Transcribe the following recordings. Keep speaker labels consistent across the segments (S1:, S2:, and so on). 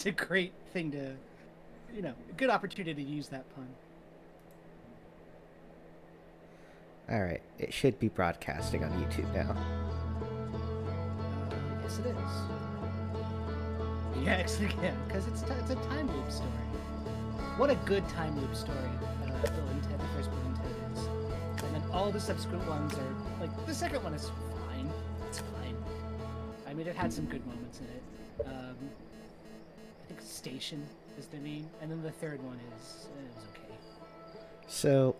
S1: It's a great thing to, a good opportunity to use that pun.
S2: All right, it should be broadcasting on YouTube now.
S1: Yes, it is. Yeah, actually, yeah, because it's a time loop story. What a good time loop story Bill and Ted, the first Bill and Ted is. And then all the subsequent ones are, like, the second one is fine. It's fine. I mean, it had some good moments in it. I think Station is the name. And then the third one is okay.
S2: So,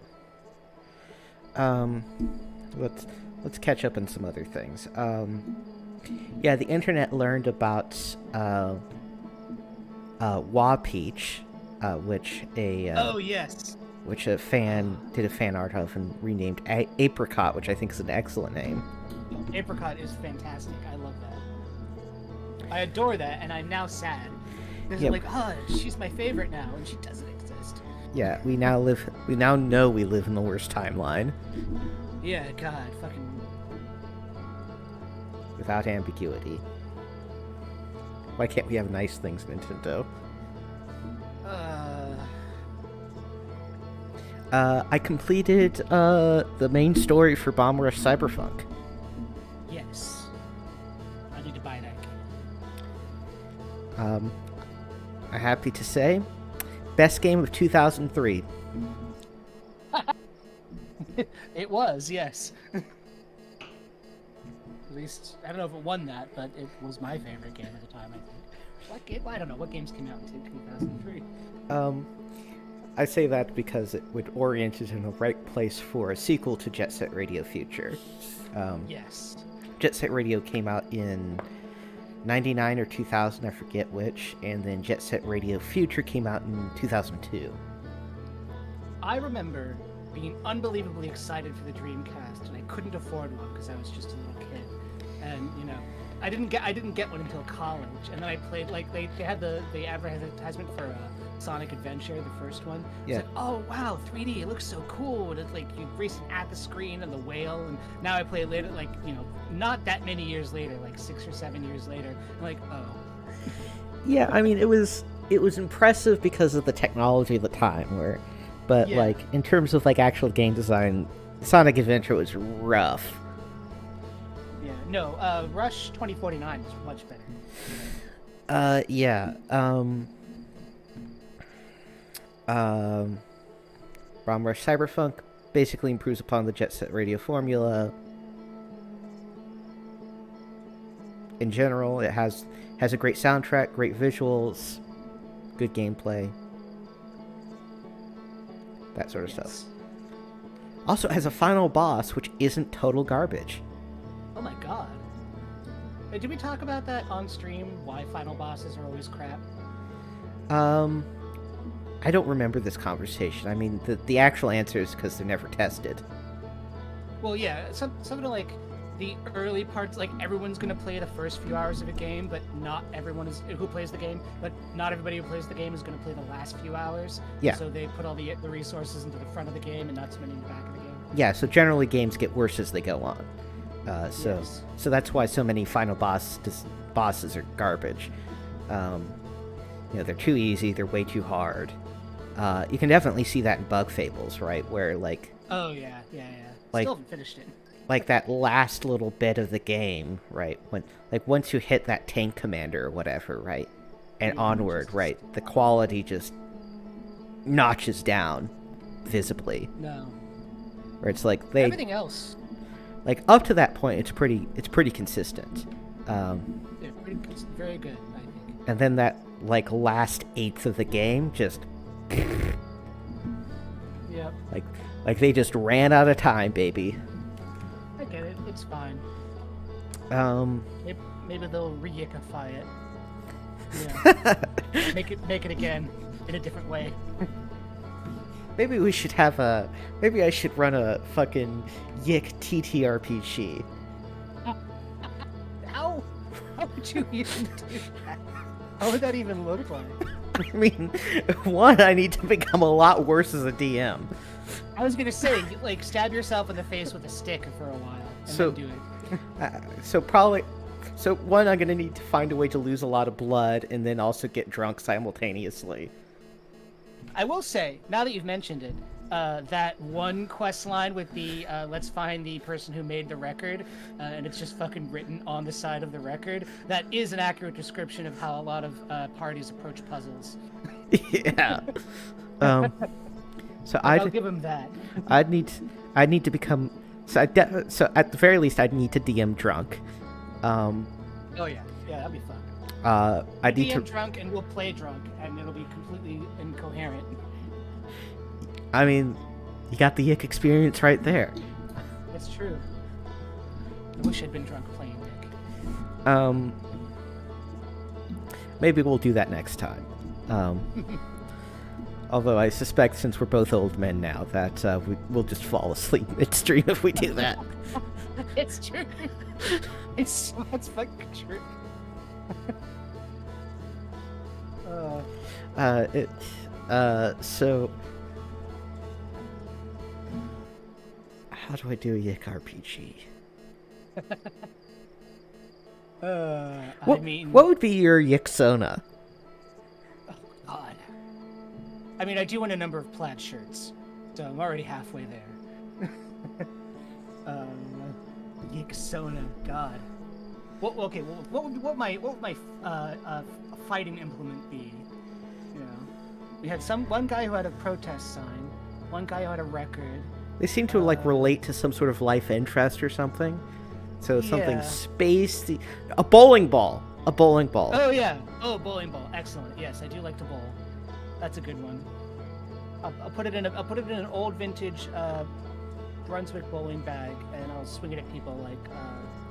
S2: let's catch up on some other things. Yeah, the internet learned about Peach, which
S1: oh yes,
S2: which a fan did a fan art of and renamed Apricot, which I think is an excellent name.
S1: Apricot is fantastic. I love that. I adore that, and I'm now sad. Because like, she's my favorite now, and she doesn't exist.
S2: Yeah, we now know we live in the worst timeline.
S1: Yeah, God, fucking.
S2: Without ambiguity. Why can't we have nice things, Nintendo? I completed the main story for Bomb Rush Cyberpunk.
S1: Yes. I need to buy that
S2: game. I'm happy to say, best game of 2003.
S1: It was, yes. At least, I don't know if it won that, but it was my favorite game at the time, I think. What game? I don't know. What games came out in 2003?
S2: I say that because it would orient it in the right place for a sequel to Jet Set Radio Future.
S1: Yes.
S2: Jet Set Radio came out in 99 or 2000, I forget which, and then Jet Set Radio Future came out in 2002.
S1: I remember being unbelievably excited for the Dreamcast, and I couldn't afford one because I was just a little kid. And I didn't get one until college, and then I played they had the advertisement for Sonic Adventure, the first one.
S2: Yeah.
S1: It's like, oh wow, 3D, it looks so cool. And it's like you racing at the screen and the whale, and now I play it later, not that many years later, like 6 or 7 years later. I'm like, oh.
S2: Yeah, I mean, it was impressive because of the technology of the time, but in terms of actual game design, Sonic Adventure was rough.
S1: Yeah, no, Rush 2049 is much better.
S2: Yeah. Bomb Rush Cyberpunk basically improves upon the Jet Set Radio formula. In general, it has a great soundtrack, great visuals, good gameplay, that sort of stuff. Also, it has a final boss which isn't total garbage.
S1: Oh my god. Hey, did we talk about that on stream? Why final bosses are always crap?
S2: I don't remember this conversation. I mean, the actual answer is because they're never tested.
S1: Well, yeah, something like the early parts, like everyone's gonna play the first few hours of a game, but not everyone who plays the game, but not everybody who plays the game is gonna play the last few hours.
S2: Yeah.
S1: So they put all the resources into the front of the game and not so many in the back of the game.
S2: Yeah. So generally, games get worse as they go on. So that's why so many final bosses are garbage. They're too easy. They're way too hard. You can definitely see that in Bug Fables, right? Where
S1: oh yeah. Still haven't finished it.
S2: Like that last little bit of the game, right? When once you hit that tank commander or whatever, right, and onward, right, the quality just notches down visibly.
S1: No.
S2: Where it's
S1: everything else.
S2: Up to that point, it's pretty consistent.
S1: Very good, I think.
S2: And then that last eighth of the game just.
S1: Yep.
S2: Like they just ran out of time, baby.
S1: I get it. It's fine. Maybe they'll re-ickify it. Yeah. make it again in a different way.
S2: Maybe we should maybe I should run a fucking Yick TTRPG.
S1: How would you even do that? How would that even look like?
S2: I mean, one, I need to become a lot worse as a DM.
S1: I was gonna say, stab yourself in the face with a stick for a while, and then do it.
S2: So probably So one, I'm gonna need to find a way to lose a lot of blood, and then also get drunk simultaneously.
S1: I will say, now that you've mentioned it, that one quest line with the let's find the person who made the record, and it's just fucking written on the side of the record, that is an accurate description of how a lot of parties approach puzzles.
S2: Yeah. So
S1: I'll give him that.
S2: I'd need to become. So so at the very least, I'd need to DM drunk.
S1: Oh yeah, that'd be fun.
S2: I need to
S1: drunk, and we'll play drunk, and it'll be completely incoherent.
S2: I mean, you got the Yick experience right there.
S1: That's true. I wish I'd been drunk playing Yick.
S2: Maybe we'll do that next time. Although I suspect, since we're both old men now, that we'll just fall asleep midstream if we do that.
S1: It's true. It's fucking true.
S2: So how do I do a Yick RPG? What would be your Yicksona?
S1: Oh God. I mean, I do own a number of plaid shirts, so I'm already halfway there. Yicksona, God. What would my fighting implement be? You know, we had one guy who had a protest sign, one guy who had a record.
S2: They seem to relate to some sort of life interest or something. So something spacey. A bowling ball.
S1: Oh yeah. Oh, bowling ball. Excellent. Yes, I do like to bowl. That's a good one. I'll put it in an old vintage Brunswick bowling bag, and I'll swing it at people like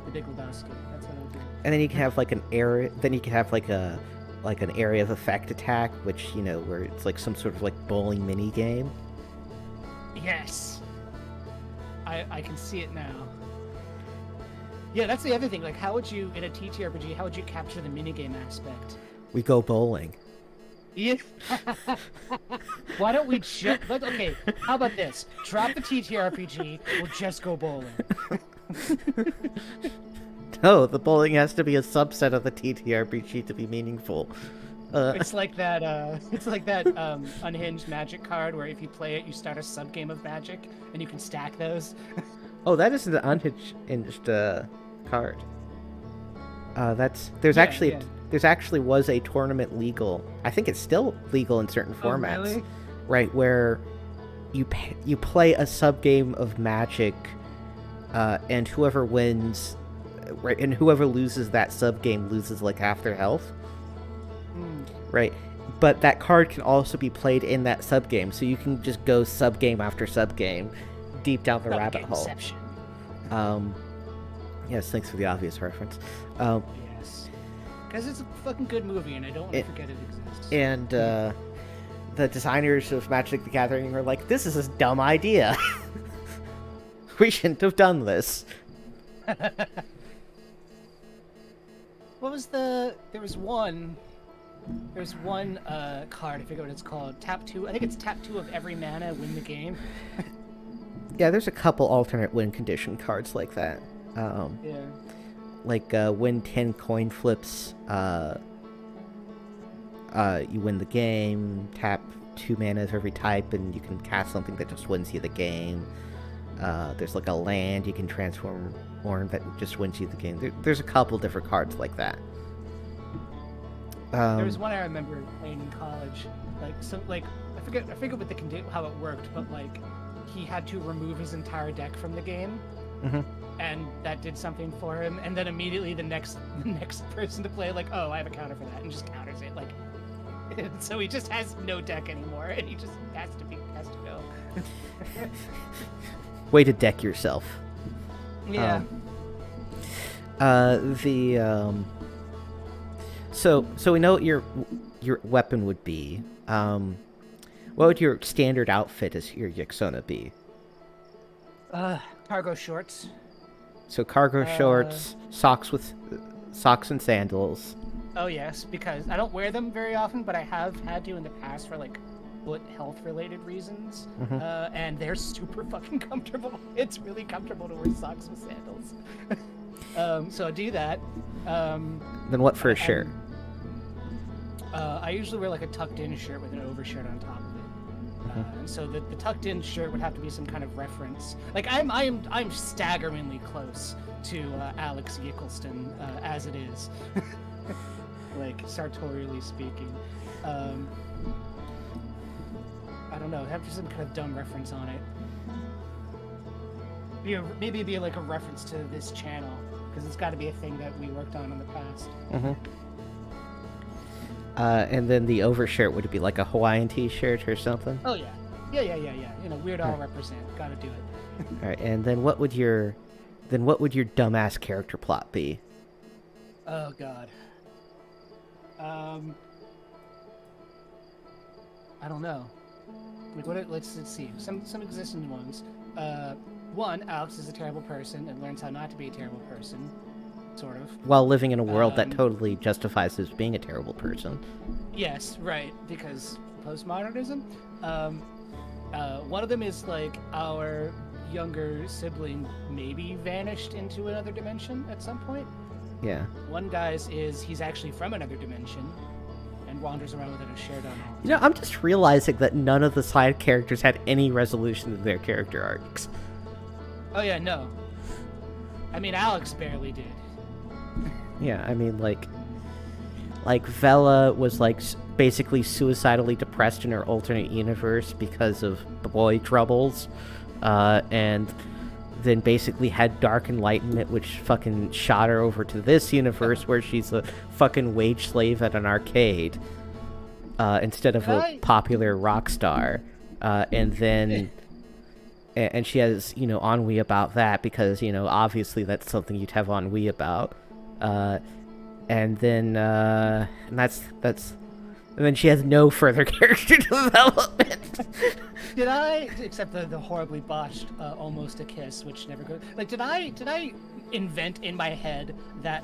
S1: the Big Lebowski. That's what I'll do.
S2: And then you can have like an area. Then you can have like an area of effect attack, which where it's like some sort of like bowling mini game.
S1: Yes. I can see it now. Yeah, that's the other thing. Like, how would you, in a TTRPG, how would you capture the minigame aspect?
S2: We go bowling.
S1: Yeah. Why don't we just... Okay, how about this? Drop the TTRPG, we'll just go bowling.
S2: No, the bowling has to be a subset of the TTRPG to be meaningful.
S1: It's like that unhinged magic card where if you play it, you start a sub-game of magic, and you can stack those.
S2: Oh, that isn't an unhinged card. There's actually was a tournament legal. I think it's still legal in certain formats.
S1: Oh, really?
S2: Right, where you play a sub-game of Magic, and whoever wins, right, and whoever loses that sub-game loses like half their health. Right, but that card can also be played in that sub-game, so you can just go sub-game after sub-game deep down the rabbit hole. Yes, thanks for the obvious reference.
S1: Yes, because it's a fucking good movie, and I don't want to forget it exists.
S2: And the designers of Magic the Gathering were like, "This is a dumb idea. We shouldn't have done this."
S1: What was There was one card, I forget what it's called. Tap 2. I think it's tap 2 of every mana, win the game.
S2: Yeah, there's a couple alternate win condition cards like that.
S1: Yeah.
S2: Like win 10 coin flips, you win the game. Tap 2 mana of every type, and you can cast something that just wins you the game. There's like a land you can transform that just wins you the game. There's a couple different cards like that.
S1: There was one I remember playing in college. I forget what how it worked, but like he had to remove his entire deck from the game, and that did something for him. And then immediately the next person to play, like, oh, I have a counter for that, and just counters it. Like, so he just has no deck anymore, and he just has to go.
S2: Way to deck yourself.
S1: Yeah.
S2: So we know what your weapon would be. What would your standard outfit as your Yicksona be?
S1: Cargo shorts.
S2: So cargo shorts, socks and sandals.
S1: Oh yes, because I don't wear them very often, but I have had to in the past for like foot health related reasons. And they're super fucking comfortable. It's really comfortable to wear socks with sandals. So I do that.
S2: Then what for a shirt?
S1: I usually wear like a tucked-in shirt with an overshirt on top of it. And so the tucked-in shirt would have to be some kind of reference. Like I'm staggeringly close to Alex Yickleston as it is, like sartorially speaking. I don't know. Have some kind of dumb reference on it. Maybe be like a reference to this channel, because it's got to be a thing that we worked on in the past.
S2: And then the overshirt would be like a Hawaiian t-shirt or something?
S1: Oh, yeah. Yeah. Weird Al represent. Gotta do it.
S2: All right, and then what would your dumbass character plot be?
S1: Oh, God. I don't know. Like, let's see. Some existing ones. One, Alex is a terrible person and learns how not to be a terrible person. Sort of.
S2: While living in a world that totally justifies his being a terrible person.
S1: Yes, right, because postmodernism. One of them is like our younger sibling maybe vanished into another dimension at some point.
S2: Yeah.
S1: One guy's is he's actually from another dimension and wanders around with a shirt on.
S2: You know, I'm just realizing that none of the side characters had any resolution to their character arcs.
S1: Oh yeah, no. I mean, Alex barely did.
S2: Yeah, I mean, like Vela was like basically suicidally depressed in her alternate universe because of boy troubles, and then basically had dark enlightenment, which fucking shot her over to this universe where she's a fucking wage slave at an arcade, instead of a popular rock star, and then. And she has, ennui about that because, obviously that's something you'd have ennui about. And then, and then she has no further character development.
S1: Except the horribly botched almost a kiss, which never goes. Like, did I invent in my head that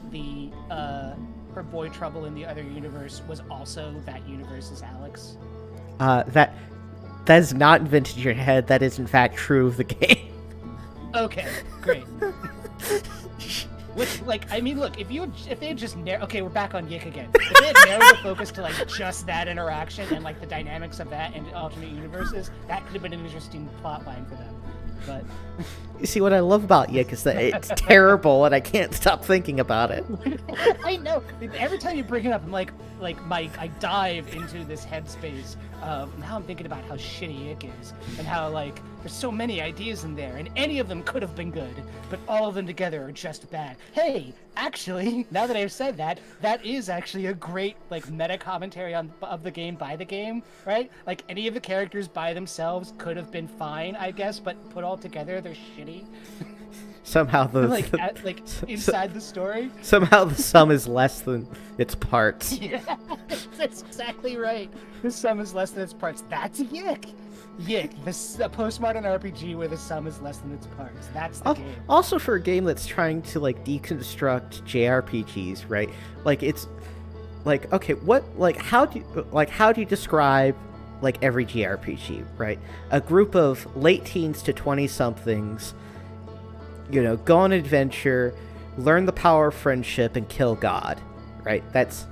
S1: her boy trouble in the other universe was also that universe's Alex?
S2: That is not invented in your head. That is, in fact, true of the game.
S1: Okay, great. Which, like, I mean, look, if they had just okay, we're back on Yick again. If they had narrowed the focus to, like, just that interaction and, like, the dynamics of that and alternate universes, that could have been an interesting plot line for them. But
S2: you see, what I love about Yick is that it's terrible and I can't stop thinking about it.
S1: I know. Every time you bring it up, I'm like Mike, I dive into this headspace of now I'm thinking about how shitty Yick is and how, like, there's so many ideas in there and any of them could have been good, but all of them together are just bad. Hey, actually, now that I've said that, that is actually a great, like, meta commentary of the game by the game, right? Like, any of the characters by themselves could have been fine, I guess, but put all together, they're shitty.
S2: Somehow
S1: inside the story.
S2: Somehow the sum is less than its parts.
S1: Yeah, that's exactly right. The sum is less than its parts. That's Yick. Yick, a postmodern RPG where the sum is less than its parts. That's the game. Also,
S2: for a game that's trying to, like, deconstruct JRPGs, right? Like, it's like, okay, how do you describe, like, every JRPG, right? A group of late teens to 20-somethings, go on an adventure, learn the power of friendship, and kill God, right? That's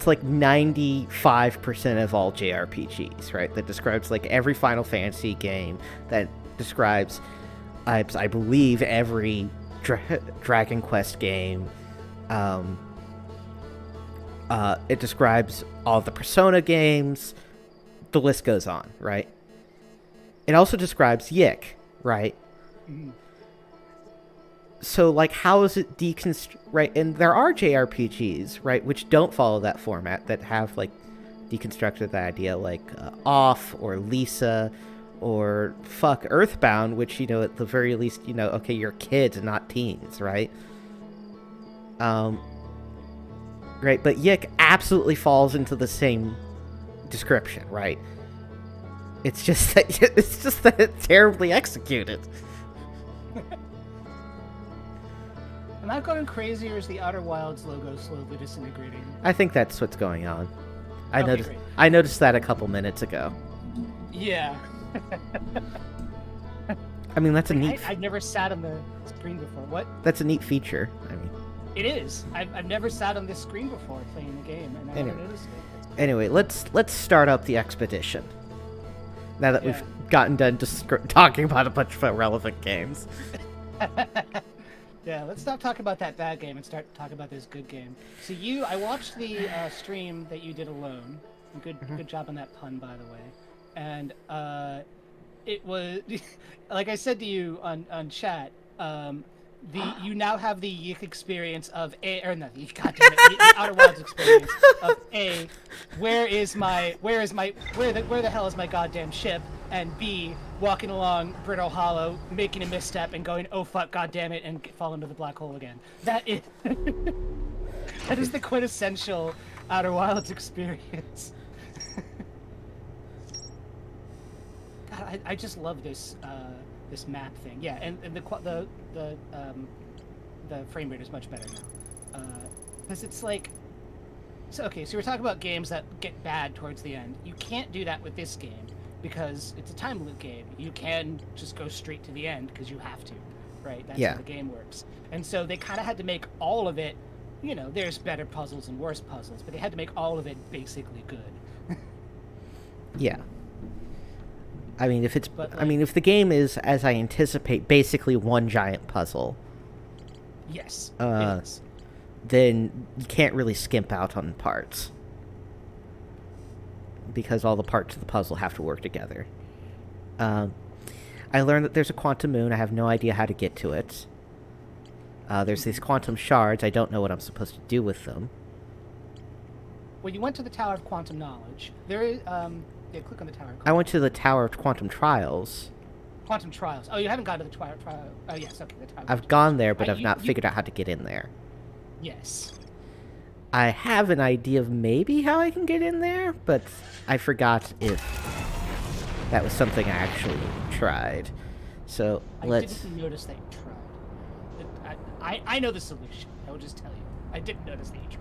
S2: like 95% of all JRPGs, right? That describes, like, every Final Fantasy game. That describes, I believe, every Dragon Quest game. It describes all the Persona games. The list goes on, right? It also describes Yick, right? Mm-hmm. So, like, how is it right? And there are JRPGs, right, which don't follow that format, that have, like, deconstructed the idea, like Off or Lisa or Earthbound, which, at the very least, okay, you're kids and not teens, right? Right, but Yick absolutely falls into the same description, right? It's just that it's terribly executed.
S1: Am I going crazy, or is the Outer Wilds logo slowly disintegrating?
S2: I think that's what's going on.
S1: Great.
S2: I noticed that a couple minutes ago.
S1: Yeah.
S2: I mean, that's a neat.
S1: I've never sat on the screen before. What?
S2: That's a neat feature. I mean,
S1: it is. I've never sat on this screen before playing the game, and I never noticed it.
S2: Anyway, let's start up the expedition. Now that we've gotten done talking about a bunch of irrelevant games.
S1: Yeah, let's stop talking about that bad game and start talking about this good game. So I watched the stream that you did alone. Good job on that pun, by the way. And it was, like I said to you on chat, you now have the Yik experience of the Outer Wilds experience of where the hell is my goddamn ship, and B, walking along Brittle Hollow, making a misstep and going, oh fuck, goddamn it, and fall into the black hole again. That is that is the quintessential Outer Wilds experience. God, I just love this this map thing. Yeah, and the frame rate is much better now. Because it's like, so we're talking about games that get bad towards the end. You can't do that with this game because it's a time loop game. You can just go straight to the end because you have to, right? That's how the game works. And so they kind of had to make all of it, you know, there's better puzzles and worse puzzles, but they had to make all of it basically good.
S2: Yeah. I mean, if the game is, as I anticipate, basically one giant puzzle.
S1: Yes, it is.
S2: Then you can't really skimp out on parts. Because all the parts of the puzzle have to work together. I learned that there's a quantum moon. I have no idea how to get to it. There's these quantum shards. I don't know what I'm supposed to do with them.
S1: Well, you went to the Tower of Quantum Knowledge. There is, yeah, click on the Tower.
S2: I went to the Tower of Quantum Trials.
S1: Quantum Trials. Oh, you haven't gone to the Tower. Oh, yes, okay, the Tower.
S2: I've gone there, but I've not figured out how to get in there.
S1: Yes.
S2: I have an idea of maybe how I can get in there, but I forgot if that was something I actually tried. So let's.
S1: I didn't notice that you tried. I know the solution. I will just tell you. I didn't notice that you tried.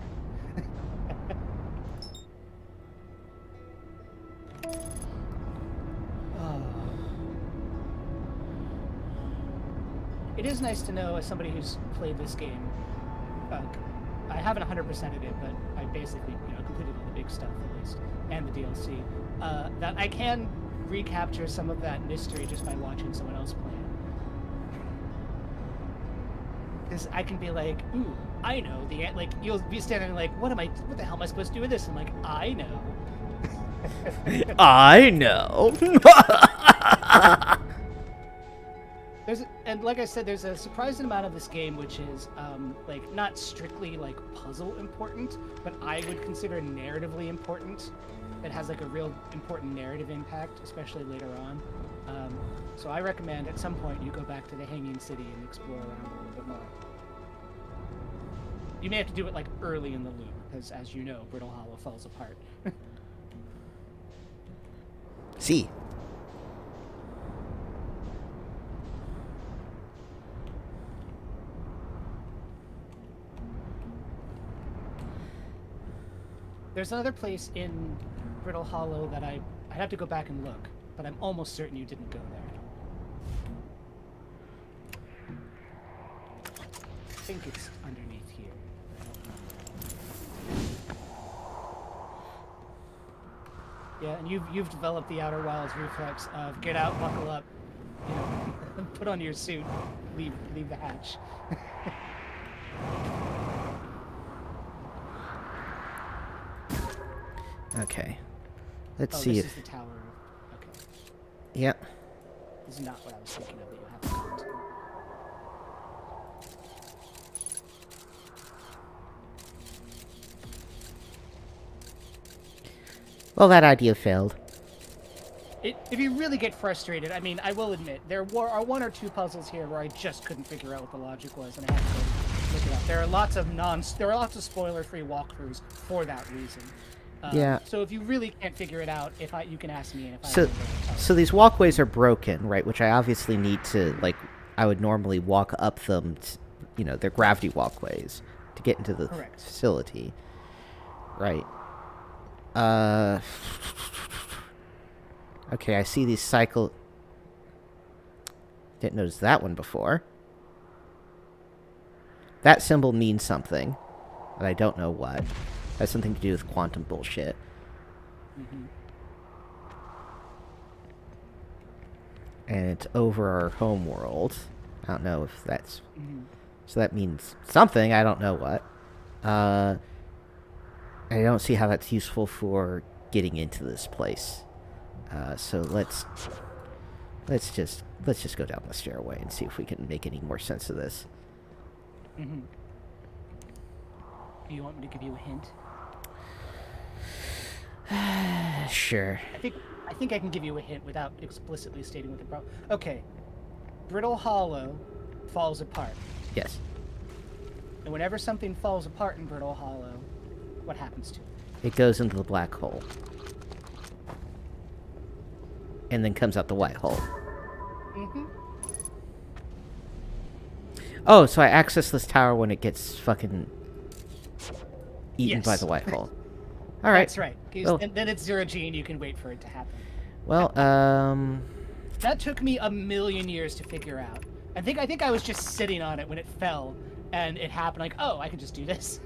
S1: It is nice to know, as somebody who's played this game, I haven't 100%ed it, but I basically, completed all the big stuff at least, and the DLC, that I can recapture some of that mystery just by watching someone else play it. Because I can be like, ooh, I know you'll be standing there like, what the hell am I supposed to do with this? And I'm like, I know.
S2: I know.
S1: And like I said, there's a surprising amount of this game which is not strictly puzzle important, but I would consider narratively important. It has a real important narrative impact, especially later on. So I recommend at some point you go back to the Hanging City and explore around a little bit more. You may have to do it early in the loop, because as you know, Brittle Hollow falls apart.
S2: See.
S1: There's another place in Brittle Hollow that I'd have to go back and look, but I'm almost certain you didn't go there. I think it's underneath here. Yeah, and you've developed the Outer Wilds reflex of get out, buckle up, put on your suit, leave the hatch.
S2: Okay. Let's see if...
S1: This is the tower. Okay.
S2: Yeah.
S1: This is not what I was thinking of that you have to go to.
S2: Well, that idea failed.
S1: If you really get frustrated, I mean, I will admit, there are one or two puzzles here where I just couldn't figure out what the logic was, and I had to look it up. There are lots of spoiler-free walkthroughs for that reason.
S2: Yeah.
S1: So if you really can't figure it out, you can ask me. And
S2: So these walkways are broken, right? Which I obviously need to I would normally walk up them. They're gravity walkways to get into the facility, right?
S1: Correct.
S2: Okay, I see these cycle. Didn't notice that one before. That symbol means something, but I don't know what. It has something to do with quantum bullshit.
S1: Mm-hmm.
S2: And it's over our home world. I don't know if that's...
S1: Mm-hmm.
S2: So that means something, I don't know what. I don't see how that's useful for getting into this place. So let's just go down the stairway and see if we can make any more sense of this.
S1: Mm-hmm. Do you want me to give you a hint?
S2: Sure.
S1: I think I can give you a hint without explicitly stating what the problem. Okay, Brittle Hollow falls apart.
S2: Yes.
S1: And whenever something falls apart in Brittle Hollow, what happens to it?
S2: It goes into the black hole. And then comes out the white hole.
S1: Mm-hmm.
S2: Oh, so I access this tower when it gets fucking eaten
S1: Yes.
S2: by the white hole. All right.
S1: That's right. 'Cause
S2: Well-
S1: then it's 0G and you can wait for it to happen.
S2: Well,
S1: That took me a million years to figure out. I think I was just sitting on it when it fell, and it happened. Like, oh, I can just do this.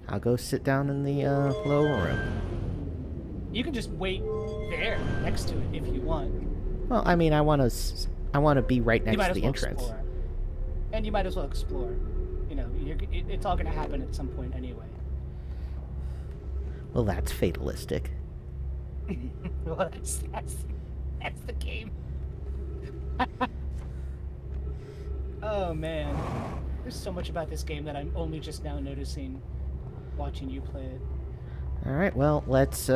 S2: I'll go sit down in the lower room.
S1: You can just wait there next to it if you want.
S2: Well, I mean, I want to be right
S1: You
S2: next
S1: might
S2: to
S1: as
S2: the
S1: well
S2: entrance.
S1: explore. And you might as well explore. You know, it's all going to happen at some point anyway.
S2: Well, that's fatalistic.
S1: Well, that's the game. Oh man, there's so much about this game that I'm only just now noticing, watching you play it.
S2: All right, well, let's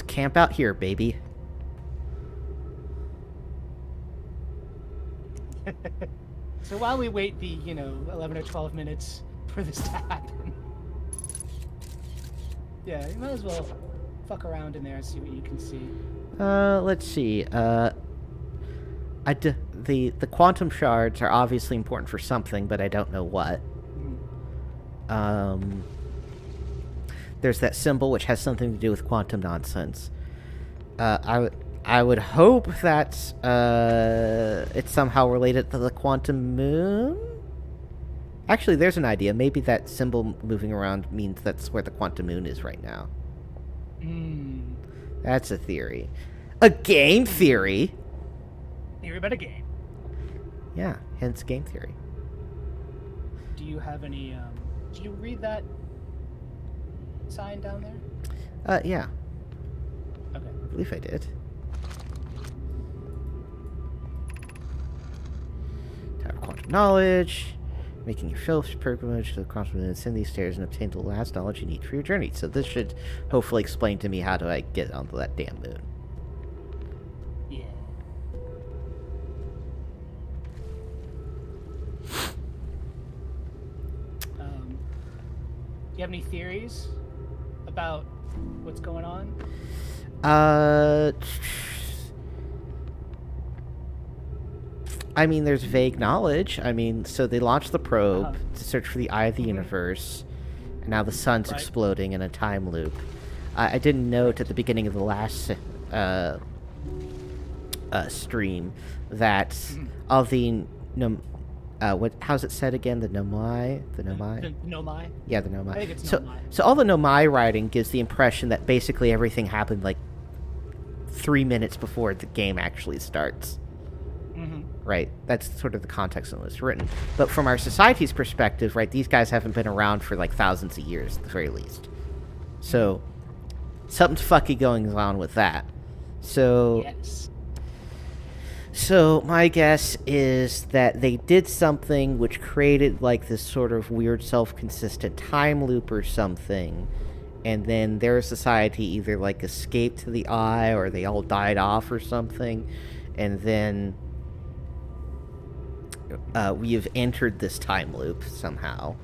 S2: camp out here, baby.
S1: So while we wait the 11 or 12 minutes for this to happen, yeah, you might as well fuck around in there and see what you can see.
S2: Let's see. The quantum shards are obviously important for something, but I don't know what. There's that symbol which has something to do with quantum nonsense. I would hope that it's somehow related to the quantum moon. Actually, there's an idea. Maybe that symbol moving around means that's where the quantum moon is right now. That's a theory. A game theory?
S1: Theory about a game.
S2: Yeah, hence game theory.
S1: Do you have any, did you read that sign down there?
S2: Yeah.
S1: Okay.
S2: I believe I did. Tower of Quantum Knowledge. Making your first pilgrimage to the quantum moon, ascend these stairs and obtain the last knowledge you need for your journey. So this should hopefully explain to me how do I get onto that damn moon.
S1: Yeah. Do you have any theories about what's going on?
S2: I mean, there's vague knowledge. I mean, so they launched the probe to search for the eye of the universe, and now the sun's exploding in a time loop. I didn't note at the beginning of the last stream that all the how's it said again? The nomai?
S1: The nomai?
S2: Yeah, the nomai.
S1: I think it's
S2: so,
S1: nomai.
S2: So all the nomai writing gives the impression that basically everything happened like 3 minutes before the game actually starts. Right? That's sort of the context in which it's written. But from our society's perspective, right, these guys haven't been around for like thousands of years at the very least. So something's fucky going on with that. So
S1: Yes.
S2: So my guess is that they did something which created like this sort of weird self-consistent time loop or something, and then their society either like escaped to the eye or they all died off or something, and then we have entered this time loop somehow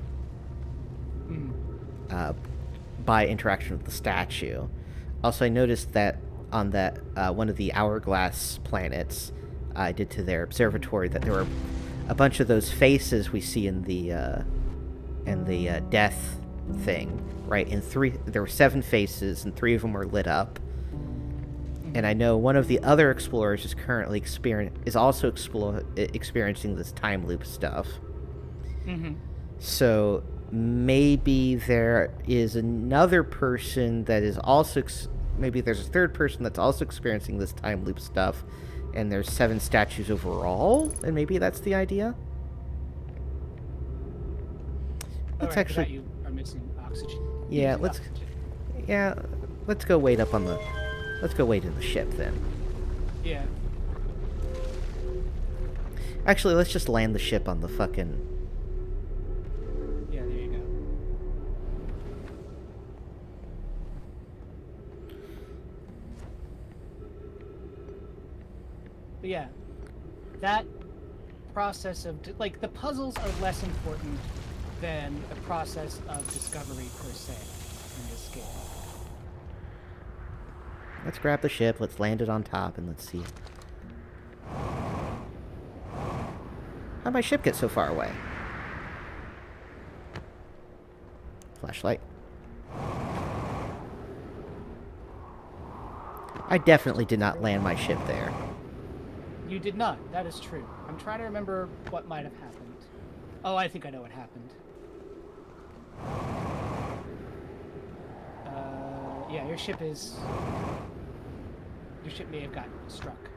S2: by interaction with the statue. Also, I noticed that on that one of the hourglass planets I did to their observatory that there were a bunch of those faces we see in the death thing, right? There were 7 faces, and 3 of them were lit up. And I know one of the other explorers is currently also experiencing this time loop stuff.
S1: Mm-hmm.
S2: So maybe there is another person that is also maybe there's a third person that's also experiencing this time loop stuff, and there's 7 statues overall, and maybe that's the idea. Let's actually.
S1: You are missing oxygen.
S2: Yeah, let's.
S1: Oxygen.
S2: Yeah, let's go wait up on the. Let's go wait in the ship then.
S1: Yeah.
S2: Actually, let's just land the ship on the fucking.
S1: Yeah, there you go. But yeah, that process of like the puzzles are less important than the process of discovery per se in this game.
S2: Let's grab the ship, let's land it on top, and let's see. How'd my ship get so far away? Flashlight. I definitely did not land my ship there.
S1: You did not. That is true. I'm trying to remember what might have happened. Oh, I think I know what happened. Yeah, your ship may have gotten struck.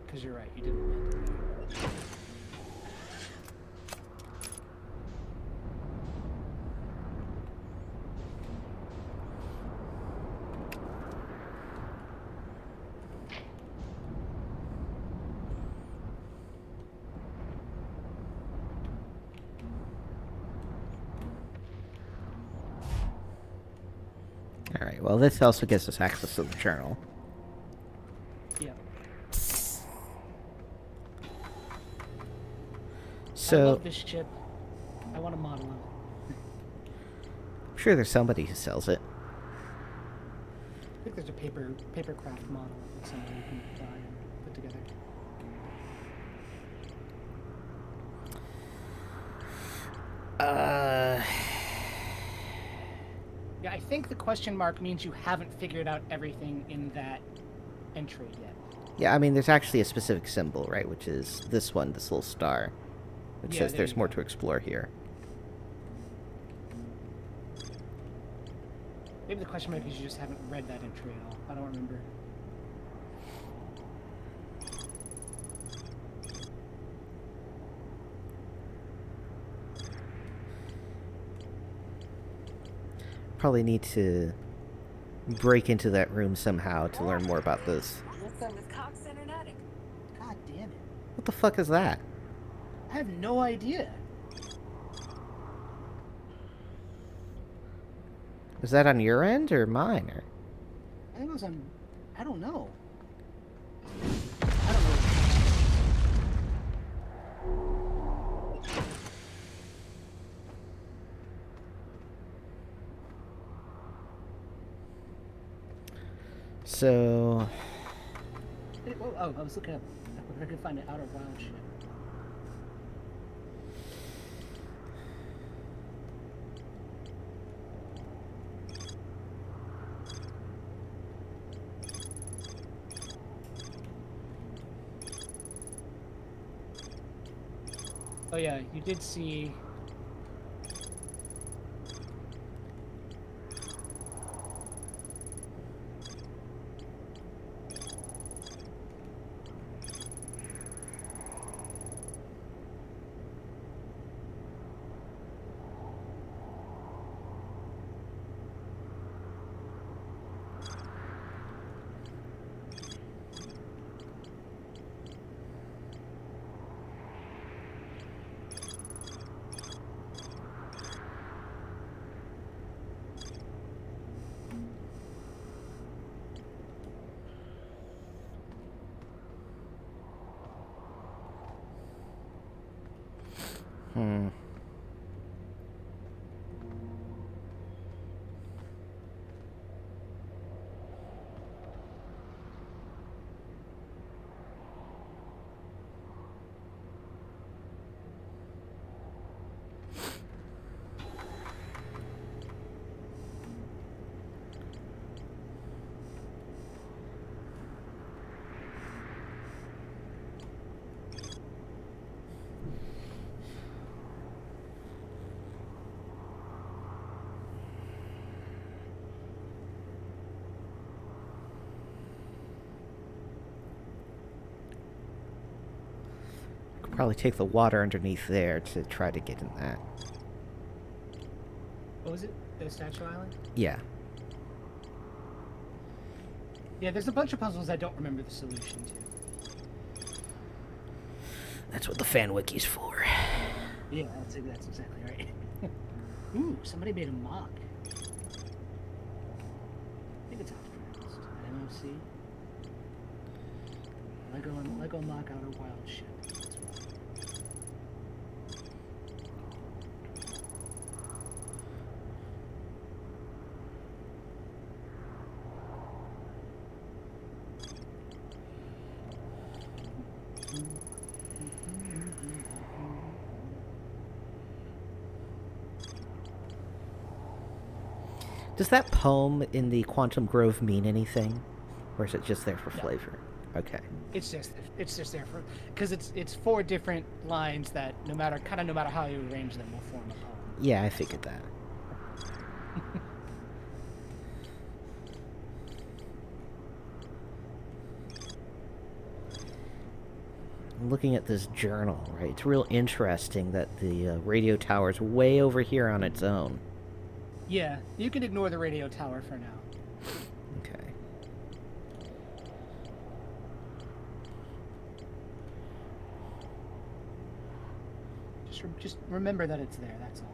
S1: Because you're right, you didn't land it there.
S2: Alright, well, this also gives us access to the journal.
S1: Yeah.
S2: So,
S1: I love this ship. I want a model of it.
S2: I'm sure there's somebody who sells it.
S1: I think there's a papercraft model that somebody can buy and put together. Yeah, I think the question mark means you haven't figured out everything in that entry yet.
S2: Yeah, I mean, there's actually a specific symbol, right? Which is this one, this little star. Which says there's more to explore here.
S1: Maybe the question mark is you just haven't read that entry at all. I don't remember.
S2: Probably need to break into that room somehow to learn more about this.
S1: God damn it.
S2: What the fuck is that?
S1: I have no idea.
S2: Is that on your end or mine? Or?
S1: I think it was on... I don't know. I don't know.
S2: So...
S1: Oh, I was looking up if I could find an Outer Wild ship. Oh yeah, you did see...
S2: probably take the water underneath there to try to get in that.
S1: What was it? The Statue Island?
S2: Yeah.
S1: Yeah, there's a bunch of puzzles I don't remember the solution to.
S2: That's what the fan wiki's for.
S1: Yeah, that's exactly right. Ooh, somebody made a mock. I think it's how it's pronounced. MOC. Lego mock outer wild ship.
S2: Does that poem in the Quantum Grove mean anything? Or is it just there for flavor? Okay.
S1: It's just there for, because it's 4 different lines that no matter how you arrange them will form a poem.
S2: Yeah, I figured that. Looking at this journal, right? It's real interesting that the radio tower's way over here on its own.
S1: Yeah, you can ignore the radio tower for now.
S2: Okay.
S1: Just remember that it's there, that's all.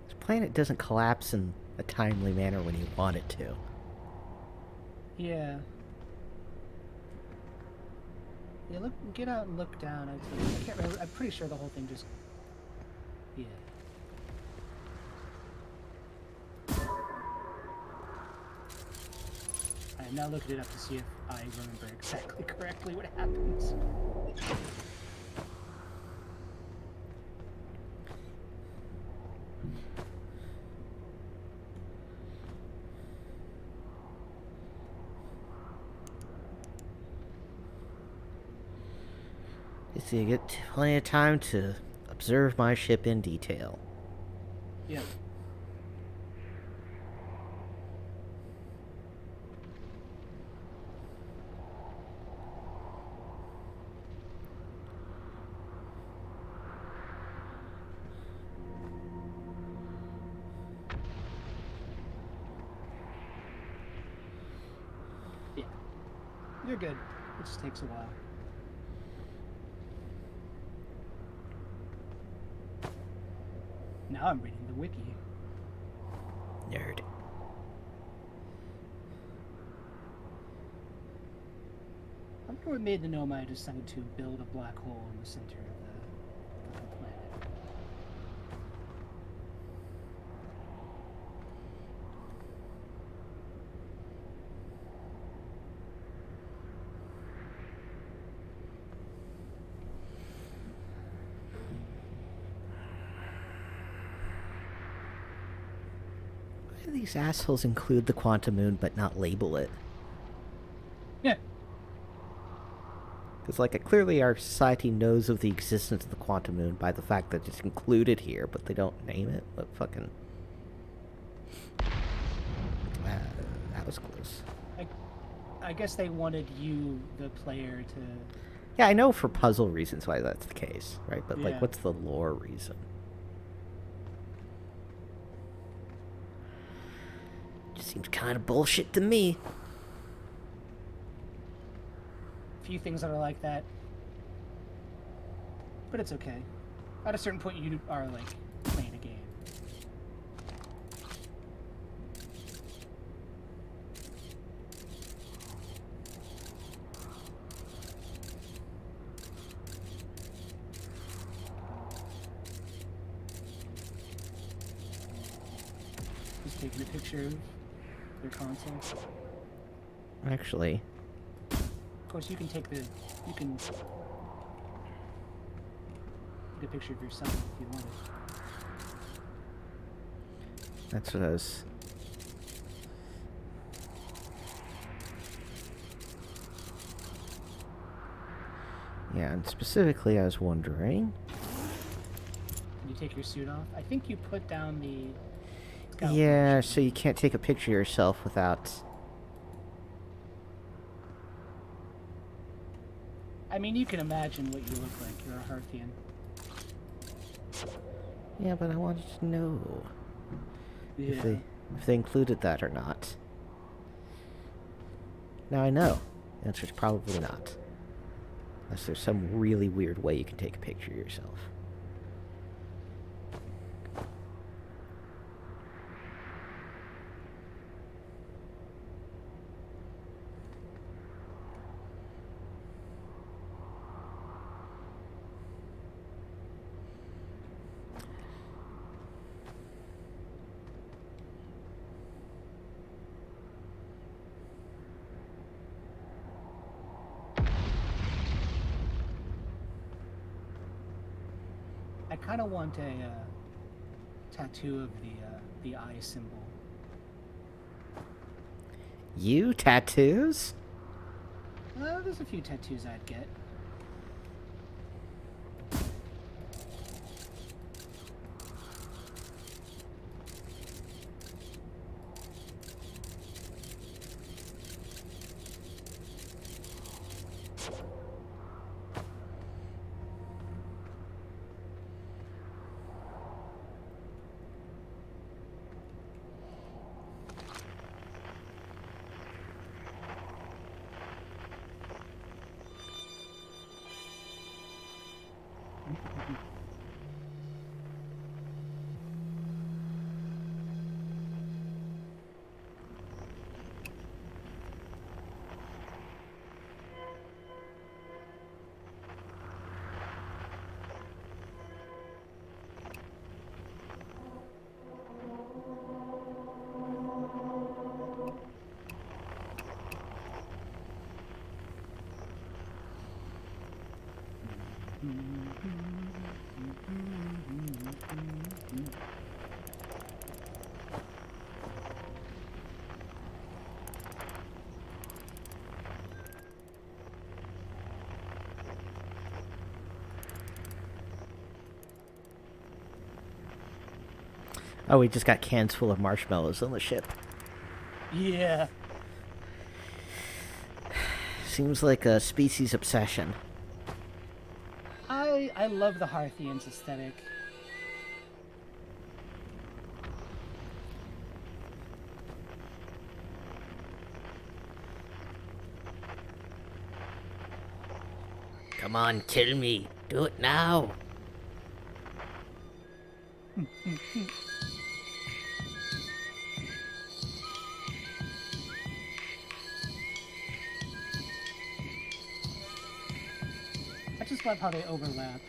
S2: This planet doesn't collapse in a timely manner when you want it to.
S1: Yeah. Yeah, get out and look down. I can't remember. I'm pretty sure the whole thing just... Yeah. I'm now looking it up to see if I remember exactly correctly what happens.
S2: So you get plenty of time to observe my ship in detail.
S1: Yeah. Yeah. You're good. It just takes a while. Now I'm reading the wiki.
S2: Nerd.
S1: I wonder what made the Nomai decide to build a black hole in the center of the planet.
S2: Why do these assholes include the quantum moon but not label it?
S1: Yeah.
S2: Because, like, clearly our society knows of the existence of the quantum moon by the fact that it's included here, but they don't name it. What fucking... that was close.
S1: I guess they wanted you, the player, to...
S2: Yeah, I know for puzzle reasons why that's the case, right? But,
S1: Yeah.
S2: like, what's the lore reason? Just seems kind of bullshit to me.
S1: Few things that are like that. But it's okay. At a certain point, you are, like, playing a game. Just taking a picture of their console.
S2: Actually...
S1: Of course, you can take the... You can... Take a picture of yourself if you want it.
S2: That's what I was... Yeah, and specifically I was wondering...
S1: Can you take your suit off? I think you put down the...
S2: Yeah, so you can't take a picture of yourself without...
S1: I mean, you can imagine what you look like. You're a Hearthian.
S2: Yeah, but I wanted to know if they included that or not. Now I know. The answer is probably not. Unless there's some really weird way you can take a picture of yourself.
S1: I kind of want a tattoo of the eye symbol.
S2: You? Tattoos?
S1: There's a few tattoos I'd get.
S2: Oh, we just got cans full of marshmallows on the ship.
S1: Yeah.
S2: Seems like a species obsession.
S1: I love the Hearthians aesthetic.
S2: Come on, kill me. Do it now.
S1: I just love how they overlap.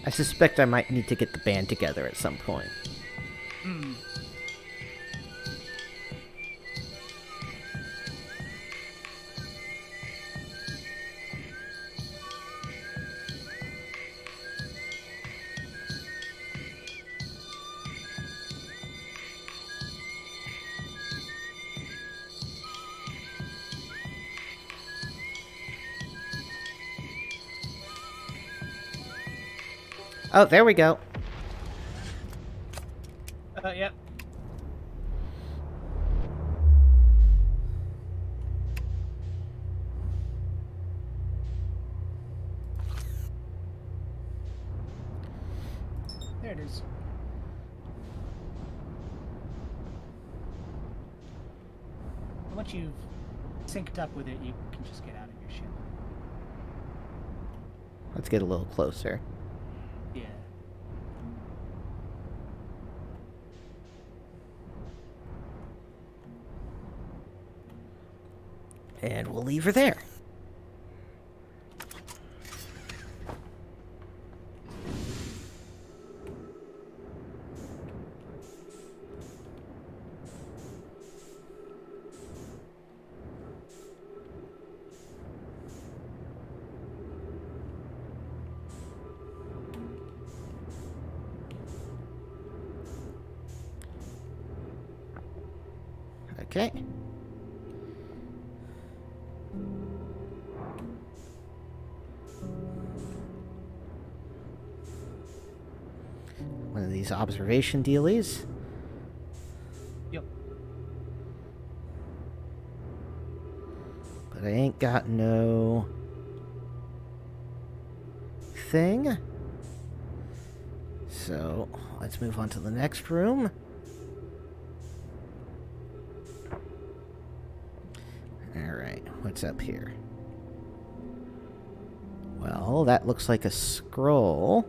S2: I suspect I might need to get the band together at some point.
S1: Hmm.
S2: Oh, there we go.
S1: Yep. There it is. Once you've synced up with it, you can just get out of your ship.
S2: Let's get a little closer.
S1: Yeah.
S2: And we'll leave her there. Okay. One of these observation dealies.
S1: Yep.
S2: But I ain't got no thing. So, let's move on to the next room. Alright, what's up here? Well, that looks like a scroll.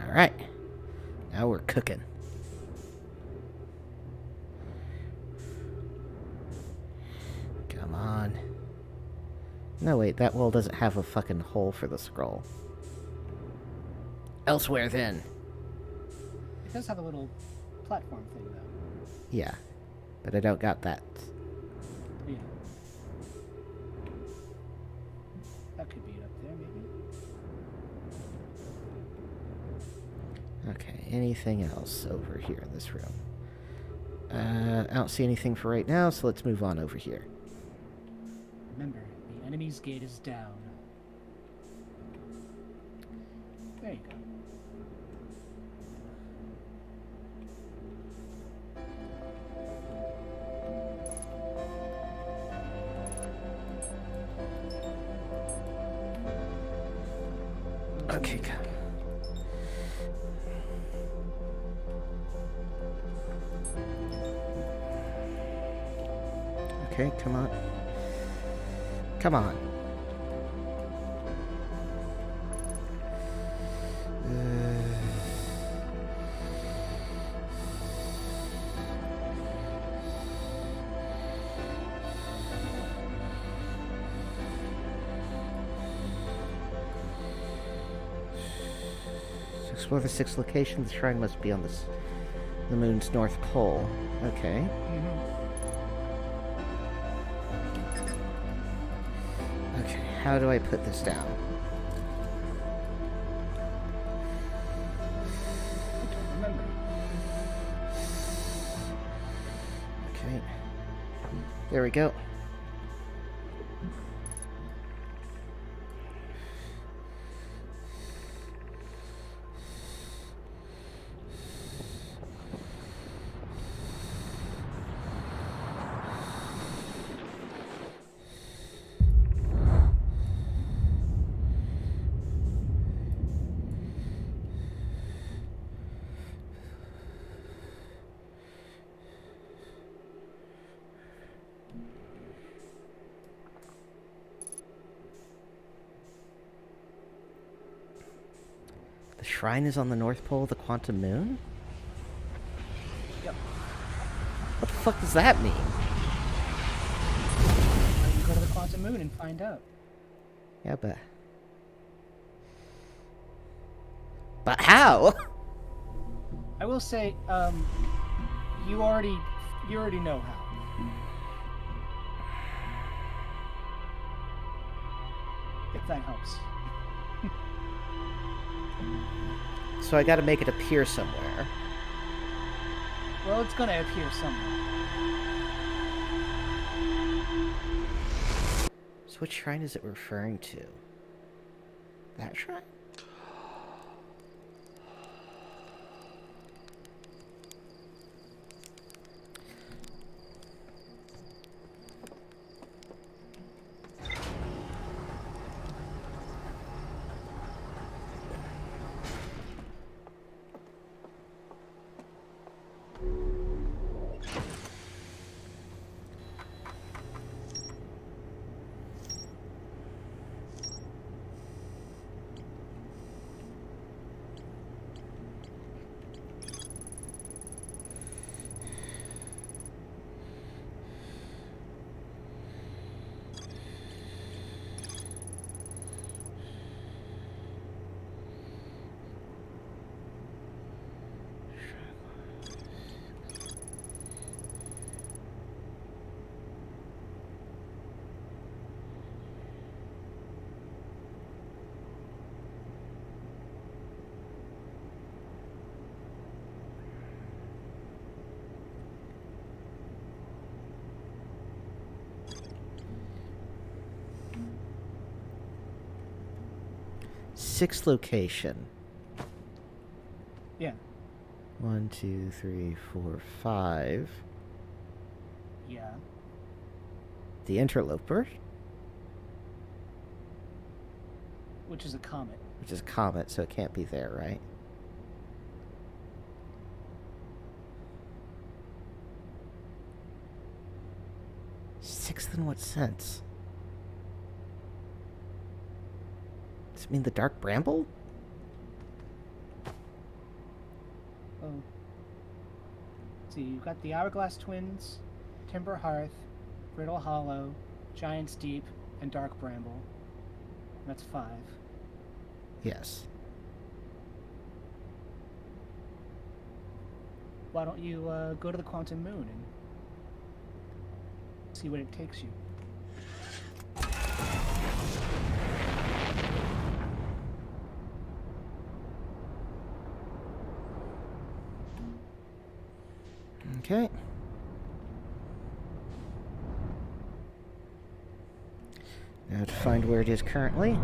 S2: Alright. Now we're cooking. Come on. No, wait, that wall doesn't have a fucking hole for the scroll. Elsewhere, then.
S1: It does have a little platform thing, though.
S2: Yeah, but I don't got that.
S1: Yeah. That could be it up there, maybe.
S2: Okay, anything else over here in this room? I don't see anything for right now, so let's move on over here.
S1: Remember, the enemy's gate is down. There you go.
S2: Okay, come. Okay, come on. Come on. To explore the sixth location, the shrine must be on the moon's north pole. Okay. Okay, how do I put this down?
S1: I don't remember.
S2: Okay. There we go. The shrine is on the North Pole of the quantum moon?
S1: Yep.
S2: What the fuck does that mean?
S1: You go to the quantum moon and find out.
S2: Yeah, but how?
S1: I will say, you already know how. If that helps.
S2: So I gotta make it appear somewhere.
S1: Well, it's gonna appear somewhere.
S2: So which shrine is it referring to? That shrine? 6th location.
S1: Yeah.
S2: 1, 2, 3, 4, 5.
S1: Yeah.
S2: The interloper,
S1: Which is a comet.
S2: which is a comet, so it can't be there, right? Sixth in what sense? Does it mean the dark bramble?
S1: Oh. See, you've got the Hourglass Twins, Timber Hearth, Brittle Hollow, Giant's Deep, and Dark Bramble. That's 5.
S2: Yes.
S1: Why don't you go to the Quantum Moon and see what it takes you?
S2: Okay. Now to find where it is currently.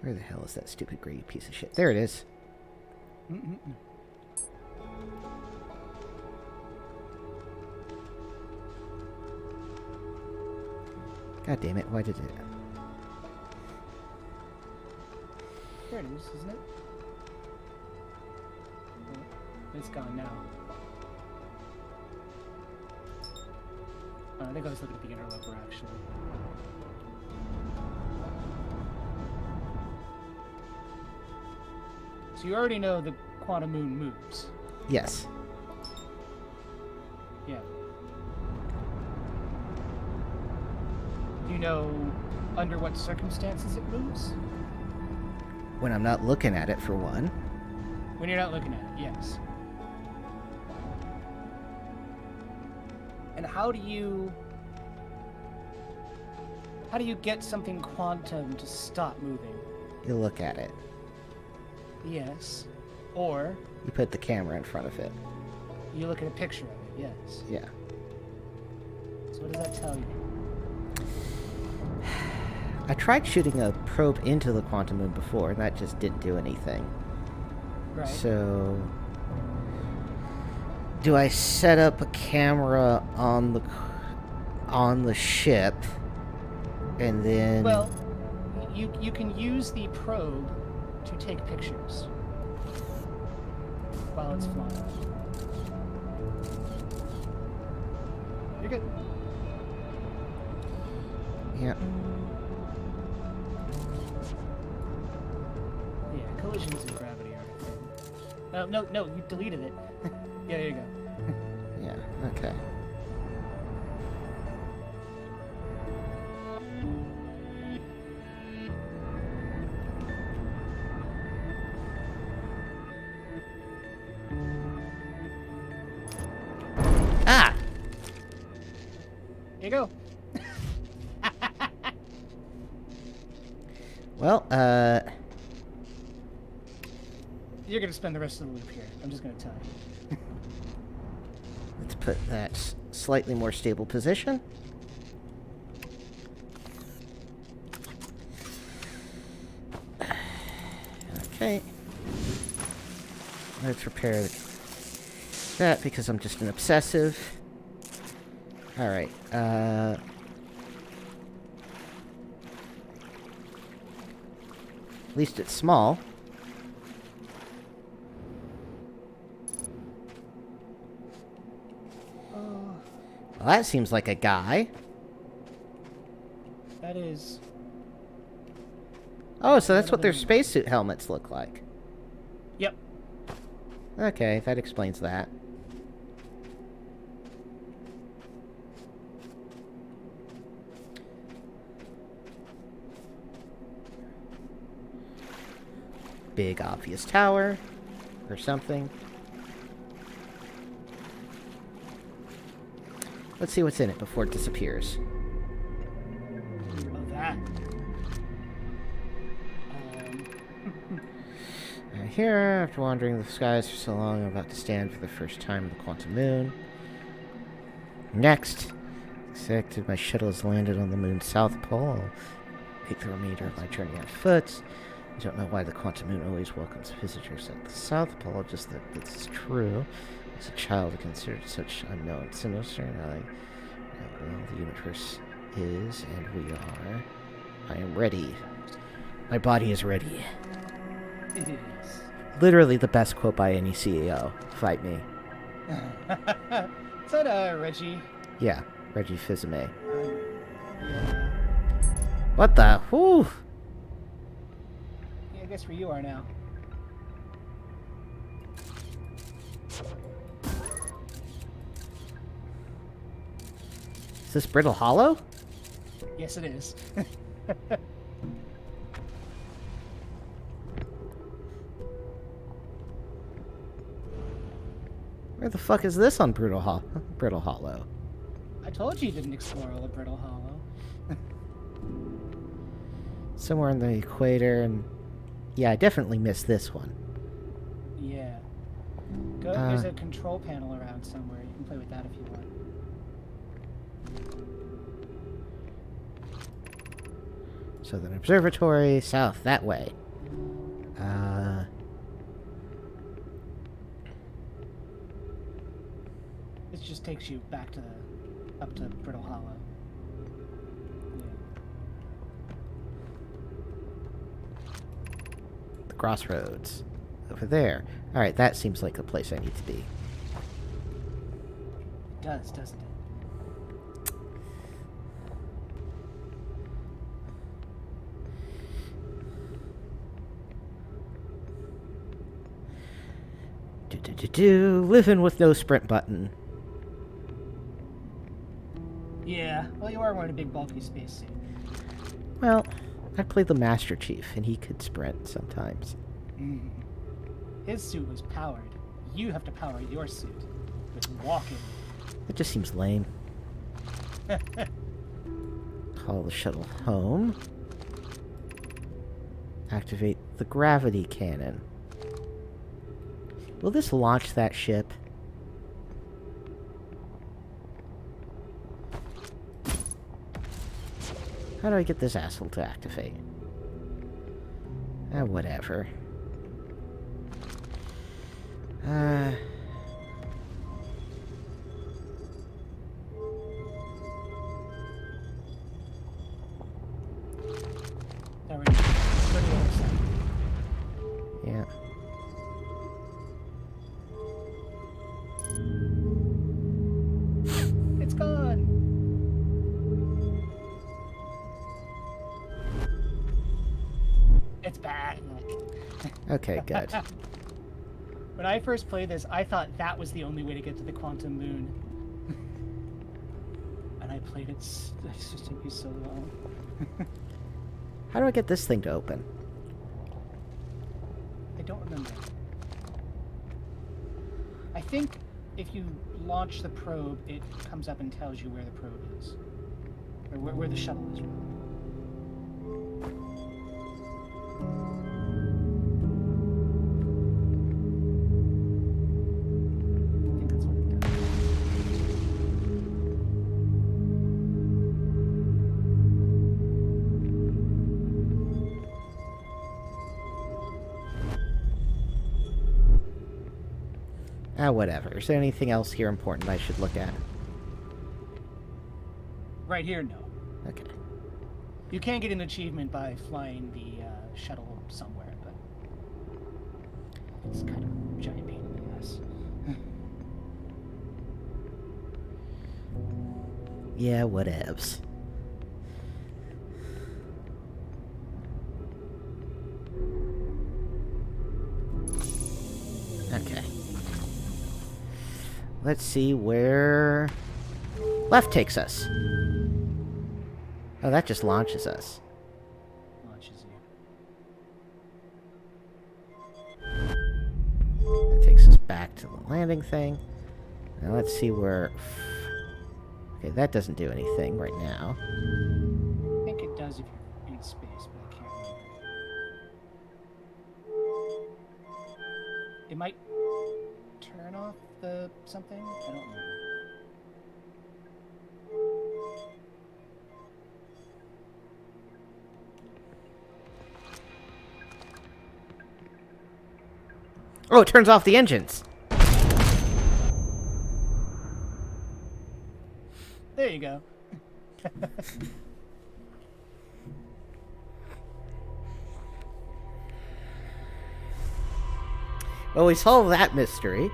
S2: Where the hell is that stupid greedy piece of shit? There it is.
S1: Mm-mm-mm.
S2: God damn it, why did it?
S1: There it is, isn't it? Oh, it's gone now. I think I was looking at the interloper, actually. So you already know the Quantum Moon moves.
S2: Yes.
S1: Yeah. Do you know under what circumstances it moves?
S2: When I'm not looking at it, for one.
S1: When you're not looking at it, yes. And how do you get something quantum to stop moving?
S2: You look at it.
S1: Yes. Or
S2: You put the camera in front of it.
S1: you look at a picture of it, yes.
S2: Yeah.
S1: So what does that tell you?
S2: I tried shooting a probe into the quantum moon before, and that just didn't do anything.
S1: Right.
S2: So, do I set up a camera on the ship, and then?
S1: Well, you can use the probe to take pictures while it's flying. You're good.
S2: Yeah.
S1: Yeah, collisions and gravity are a thing. No, you deleted it. Yeah, there you go.
S2: Yeah. Okay. Ah!
S1: Here you go.
S2: Well,
S1: You're gonna spend the rest of the loop here. I'm just gonna tell you.
S2: let's put that slightly more stable position. Okay. Let's repair that because I'm just an obsessive. Alright, at least it's small.
S1: Oh,
S2: Well, that seems like a guy.
S1: that is.
S2: Oh, so that's what their spacesuit helmets look like.
S1: Yep.
S2: Okay, that explains that. big obvious tower or something. Let's see what's in it before it disappears.
S1: Oh, that.
S2: Here, after wandering the skies for so long, I'm about to stand for the first time in the quantum moon. Next, exactly, my shuttle has landed on the moon's south pole. I'll make the remainder of my journey on foot. I don't know why the quantum moon always welcomes visitors at the south pole, just that this is true. As a child, I considered such unknown sinister, and well, the universe is, and we are. I am ready. My body is ready.
S1: It is.
S2: Literally the best quote by any CEO. Fight me.
S1: Is that, Reggie?
S2: Yeah, Reggie Fils-Aimé.
S1: Yeah.
S2: What the? Whew!
S1: Yeah, I guess where you are now.
S2: Is this Brittle Hollow?
S1: Yes, it is.
S2: Where the fuck is this on Brittle Hollow?
S1: I told you didn't explore all of Brittle Hollow.
S2: Somewhere in the equator, and yeah, I definitely missed this one.
S1: Yeah. There's a control panel around somewhere. You can play with that if you want.
S2: Southern Observatory, south, that way.
S1: This just takes you back to up to Brittle Hollow. Yeah.
S2: The crossroads. Over there. Alright, that seems like the place I need to be.
S1: It does, doesn't it?
S2: Living with no sprint button.
S1: Yeah, well, you are wearing a big bulky spacesuit.
S2: Well, I played the Master Chief, and he could sprint sometimes.
S1: His suit was powered. You have to power your suit with walking.
S2: It just seems lame. Call the shuttle home. Activate the gravity cannon. Will this launch that ship? How do I get this asshole to activate? Whatever. Yeah.
S1: It's gone. It's back.
S2: Okay, good.
S1: When I first played this, I thought that was the only way to get to the quantum moon. And I played it. It just took me so long.
S2: How do I get this thing to open?
S1: I don't remember. I think if you launch the probe, it comes up and tells you where the probe is. Or where the shuttle is. I think that's what it does.
S2: Whatever. Is there anything else here important I should look at?
S1: Right here, no.
S2: Okay.
S1: You can get an achievement by flying the shuttle somewhere, but it's kind of a giant pain in the ass.
S2: Yeah, whatevs. Okay. Let's see where left takes us. Oh, that just launches us.
S1: Launches you.
S2: landing thing. Now let's see where... Okay, that doesn't do anything right now.
S1: I think it does if you're in space, but I can't remember. It might turn off the something? I don't remember.
S2: Oh, it turns off the engines.
S1: There you go.
S2: Well, we solved that mystery.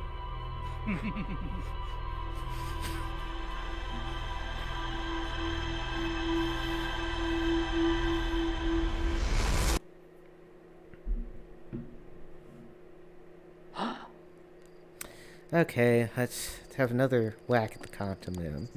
S2: Okay, let's have another whack at the quantum moon.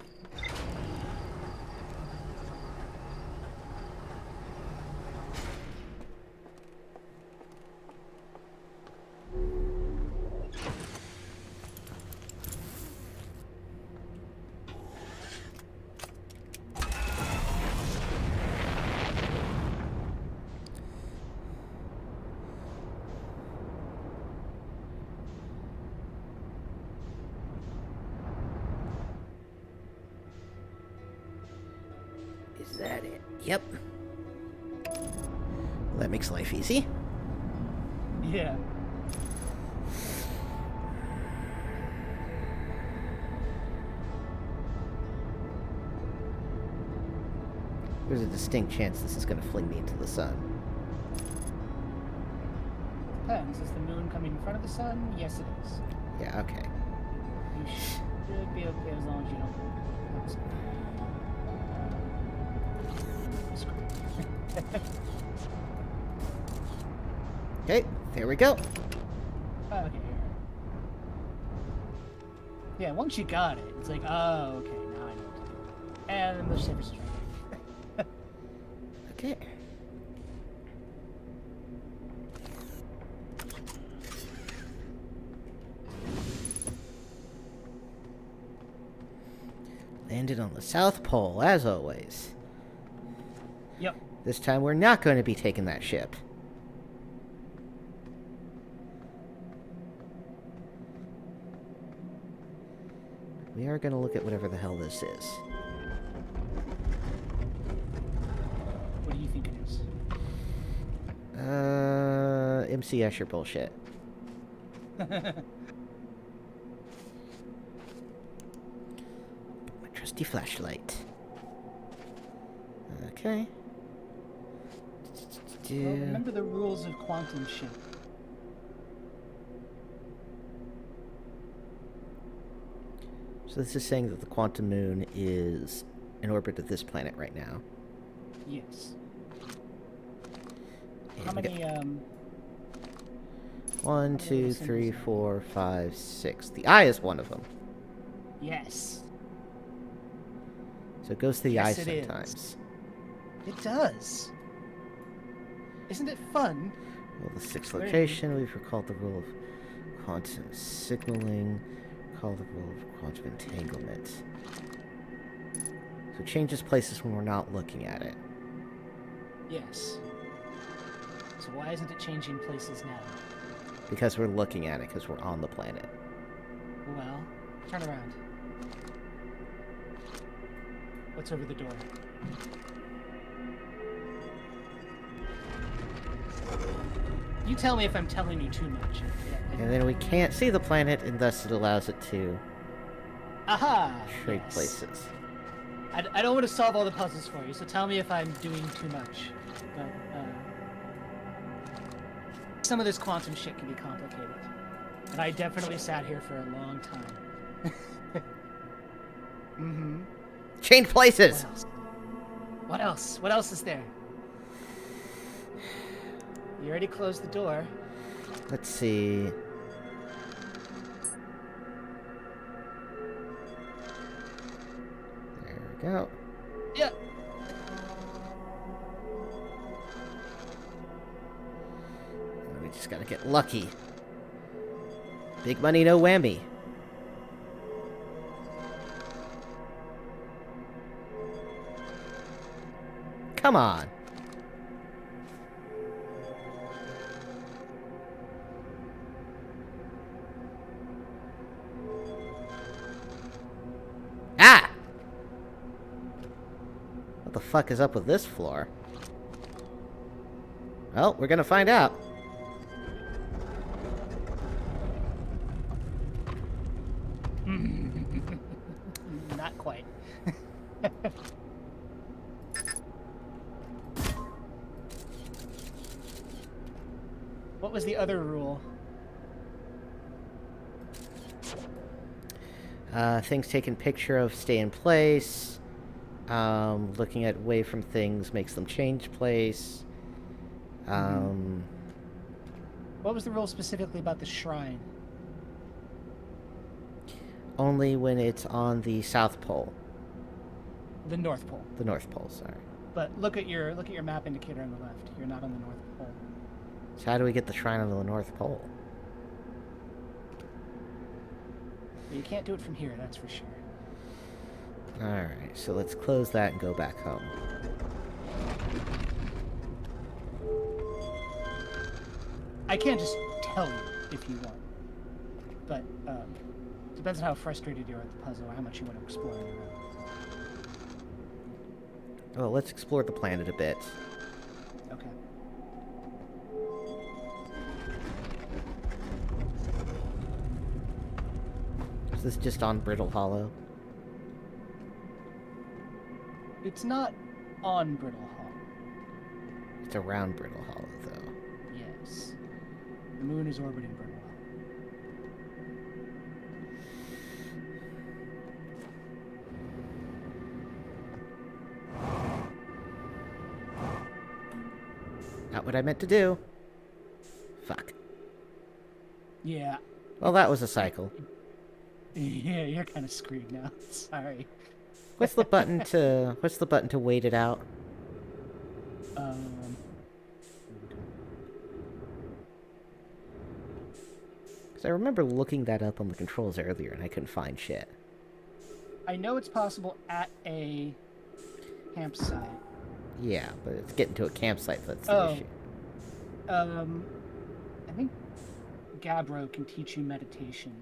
S2: Is that it? Yep. Well, that makes life easy.
S1: Yeah.
S2: There's a distinct chance this is going to fling me into the sun.
S1: Depends. Is the moon coming in front of the sun? Yes, it is.
S2: Yeah, okay.
S1: You should be okay as long as you don't.
S2: Okay, there we go.
S1: Okay. Yeah, once you got it, it's like, oh, okay, now I know what to do. And then the ship is straight.
S2: Okay. Landed on the South Pole, as always.
S1: Yep.
S2: This time we're not going to be taking that ship. We are going to look at whatever the hell this is.
S1: What do you think it is?
S2: MC Escher bullshit. My trusty flashlight. Okay.
S1: Well, remember the rules of quantum ship.
S2: So this is saying that the quantum moon is in orbit of this planet right now.
S1: Yes.
S2: And
S1: How many,
S2: 1, 2, 3, 4, 5, 6. The eye is one of them.
S1: Yes.
S2: So it goes to the eye
S1: Yes, it
S2: sometimes.
S1: is. It does. Isn't it fun?
S2: Well, the sixth location, we've recalled the rule of quantum signaling. Recall the rule of quantum entanglement. So it changes places when we're not looking at it.
S1: Yes. So why isn't it changing places now?
S2: Because we're looking at it, because we're on the planet.
S1: Well, turn around. What's over the door? You tell me if I'm telling you too much.
S2: And then we can't see the planet, and thus it allows it to
S1: Aha!
S2: trade
S1: Yes.
S2: places.
S1: I don't want to solve all the puzzles for you, so tell me if I'm doing too much. But, some of this quantum shit can be complicated. And I definitely sat here for a long time. Mm-hmm.
S2: Change places!
S1: What else? What else? What else is there? You already closed the door.
S2: Let's see. There we go.
S1: Yeah.
S2: We just gotta get lucky. Big money, no whammy. Come on. Ah! What the fuck is up with this floor? Well, we're gonna find out.
S1: Not quite. What was the other rule?
S2: Things taken picture of stay in place. Looking at away from things makes them change place.
S1: What was the rule specifically about the shrine?
S2: Only when it's on the South Pole.
S1: The North Pole.
S2: The North Pole, sorry.
S1: But look at your map indicator on the left. You're not on the North Pole.
S2: So how do we get the shrine on the North Pole?
S1: But you can't do it from here, that's for sure.
S2: Alright, so let's close that and go back home.
S1: I can't just tell you if you want. But, depends on how frustrated you are at the puzzle or how much you want to explore on your own.
S2: Well, let's explore the planet a bit.
S1: Okay.
S2: Is this just on Brittle Hollow?
S1: It's not on Brittle Hollow.
S2: It's around Brittle Hollow, though.
S1: Yes. The moon is orbiting Brittle Hollow.
S2: Not what I meant to do. Fuck.
S1: Yeah.
S2: Well, that was a cycle.
S1: Yeah, you're kind of screwed now. Sorry.
S2: What's the button to wait it out? Because I remember looking that up on the controls earlier and I couldn't find shit.
S1: I know it's possible at a campsite.
S2: Yeah, but it's getting to a campsite that's the issue.
S1: I think Gabbro can teach you meditation.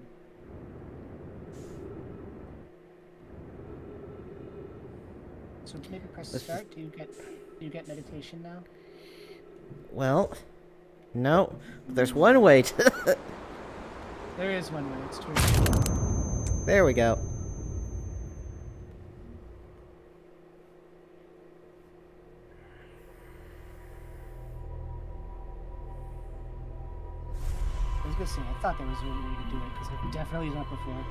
S1: So maybe press start. Do you get meditation now?
S2: Well, no. There's one way to...
S1: There is one way, it's true.
S2: There we go.
S1: I was gonna say, I thought there was a way to do it, because I've definitely done it before.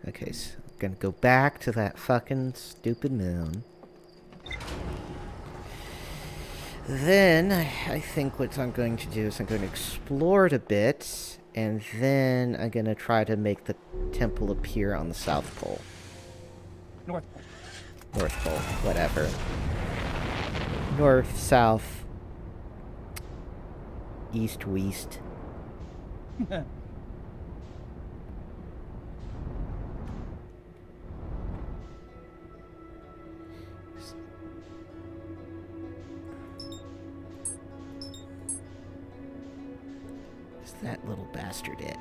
S2: Okay, so I'm gonna go back to that fucking stupid moon. Then, I think what I'm going to do is I'm going to explore it a bit, and then I'm gonna try to make the temple appear on the South Pole.
S1: North Pole.
S2: North Pole, whatever. North, south, east, west. That little bastard it.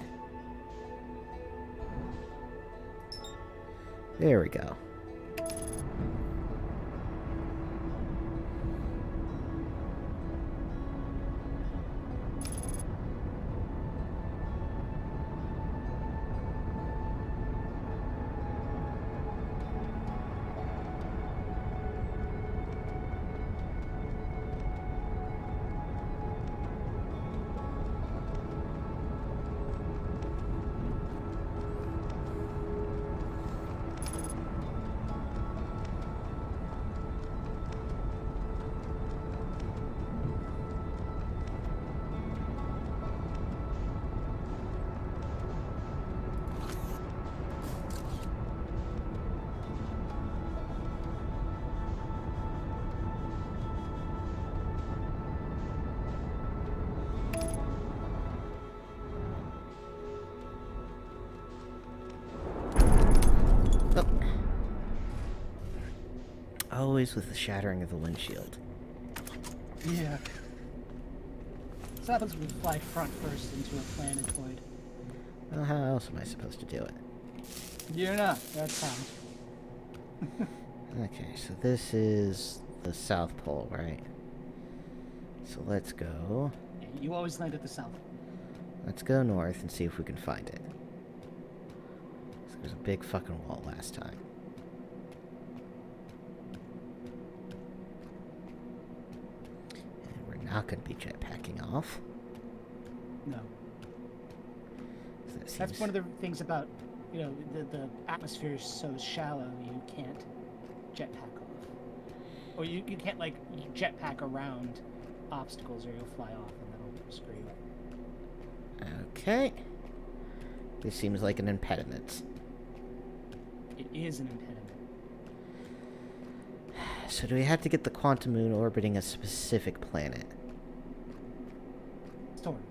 S2: There we go. Always with the shattering of the windshield.
S1: Yeah. This happens when we fly front first into a planetoid.
S2: Well, how else am I supposed to do it?
S1: You're not. That's how.
S2: Okay, so this is the South Pole, right? So let's go.
S1: Yeah, you always land at the south.
S2: Let's go north and see if we can find it. So there's a big fucking wall last time. And we're not going to be jetpacking off.
S1: No.
S2: So that
S1: That's
S2: seems-
S1: one of the things about, you know, the atmosphere is so shallow you can't jetpack off. Or you can't, like, jetpack around obstacles or you'll fly off and that'll screw you up.
S2: Okay. This seems like an impediment.
S1: It is an impediment.
S2: So do we have to get the quantum moon orbiting a specific planet?
S1: Sort of.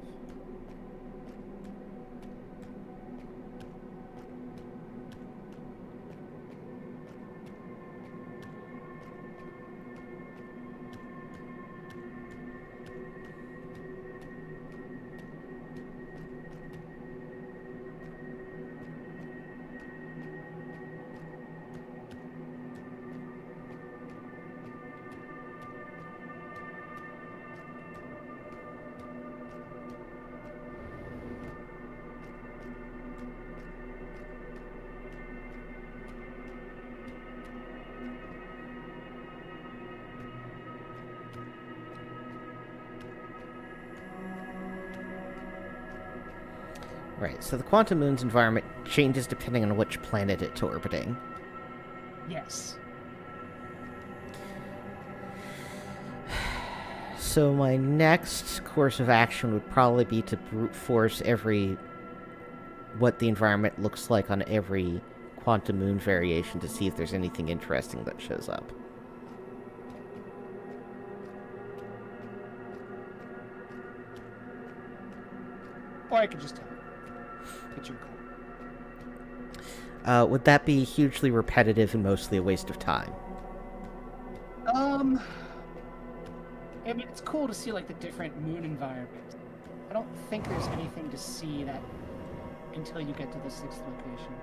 S2: Right, so the quantum moon's environment changes depending on which planet it's orbiting.
S1: Yes.
S2: So my next course of action would probably be to brute force what the environment looks like on every quantum moon variation to see if there's anything interesting that shows up.
S1: Or I could just tell you. It's your call.
S2: Would that be hugely repetitive and mostly a waste of time?
S1: I mean, it's cool to see, like, the different moon environments. I don't think there's anything to see that until you get to the 6th location.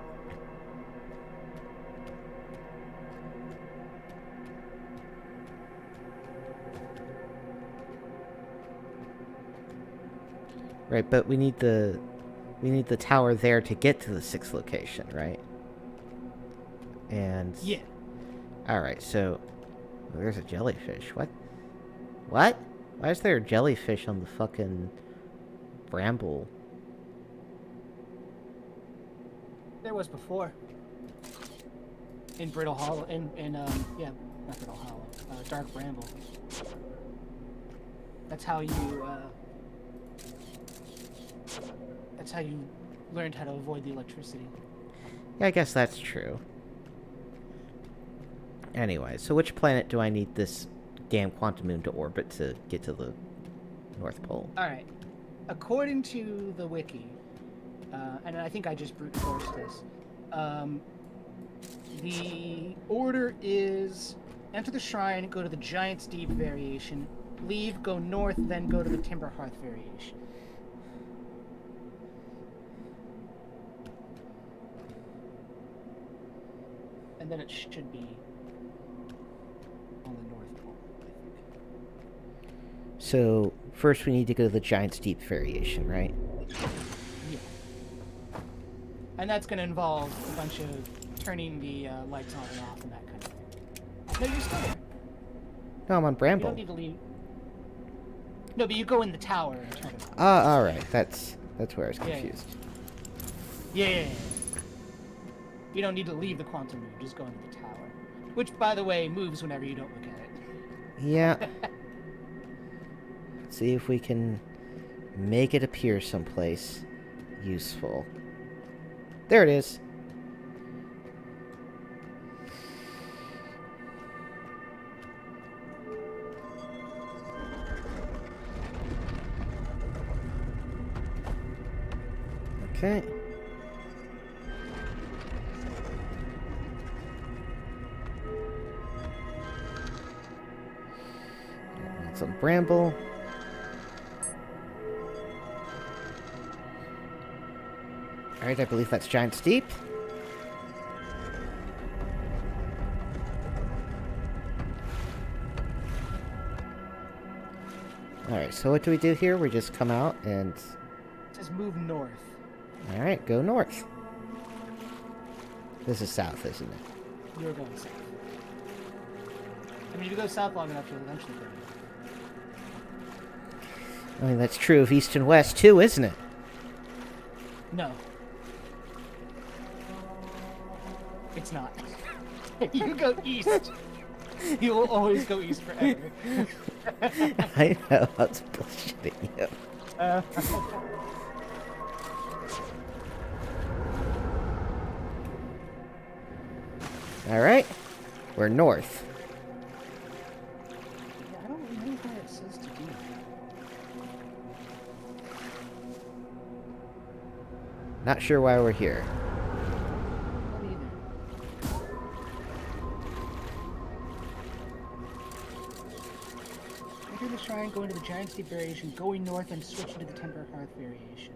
S2: Right, but we need the tower there to get to the 6th location, right? And
S1: Yeah.
S2: Alright, so there's a jellyfish. What? What? Why is there a jellyfish on the fucking bramble?
S1: There was before. In Brittle Hollow, yeah, not Brittle Hollow, Dark Bramble. That's how you learned how to avoid the electricity.
S2: Yeah, I guess that's true. Anyway, so which planet do I need this damn quantum moon to orbit to get to the North Pole?
S1: Alright. According to the wiki, and I think I just brute forced this, the order is enter the shrine, go to the Giant's Deep variation, leave, go north, then go to the Timber Hearth variation. And then it should be on the North Pole, I think.
S2: So, first we need to go to the Giant's Deep variation, right?
S1: Yeah. And that's going to involve a bunch of turning the lights on and off and that kind of thing. No, you're still there.
S2: No, I'm on
S1: You
S2: Bramble.
S1: don't need to leave. No, but you go in the tower and turn it on.
S2: Ah, alright. That's where I was
S1: Yeah.
S2: confused.
S1: Yeah. You don't need to leave the quantum moon, just go into the tower. Which, by the way, moves whenever you don't look at it.
S2: Yeah. See if we can make it appear someplace useful. There it is. Okay. Some bramble. Alright, I believe that's Giant Steep. Alright, so what do we do here? We just come out and...
S1: Just move north.
S2: Alright, go north. This is south, isn't it?
S1: You're going south. I mean, if you go south long enough, you'll eventually go north.
S2: I mean, that's true of east and west, too, isn't it?
S1: No. It's not. You go east. You will always go east forever.
S2: I know, I was bullshitting you. Alright, we're north.
S1: Yeah, I don't really know what it says to do.
S2: Not sure why we're here.
S1: Not either. Enter the shrine, go into the giant steep variation, going north and switch into the temper hearth variation.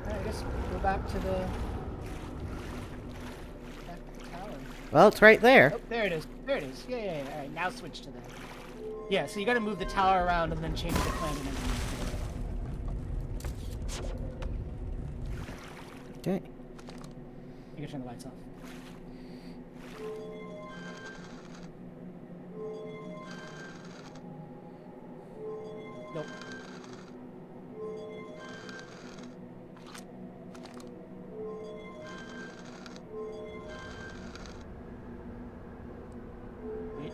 S1: Alright, I guess go back to the tower.
S2: Well, it's right there.
S1: Oh, there it is. There it is. Yeah. Alright, now switch to that. Yeah, so you gotta move the tower around and then change the plan and everything.
S2: Okay.
S1: You can turn the lights off. Nope. Wait.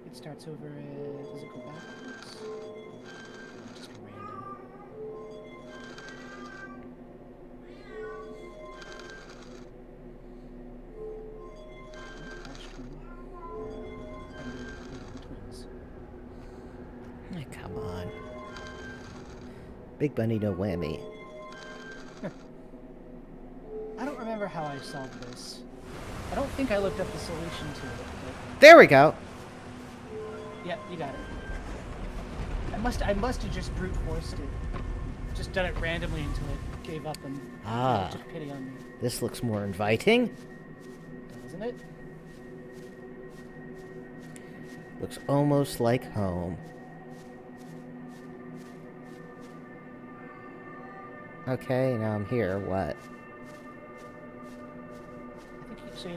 S1: It starts over at... Does it go backwards? Just go random. Twins.
S2: Oh, come on. Big bunny, no whammy.
S1: I don't remember how I solved this. I don't think I looked up the solution to it, but
S2: There we go.
S1: yeah, you got it. I must have just brute forced it. Just done it randomly until it gave up and took pity on me.
S2: This looks more inviting.
S1: Doesn't it?
S2: Looks almost like home. Okay, now I'm here. What?
S1: I think so. You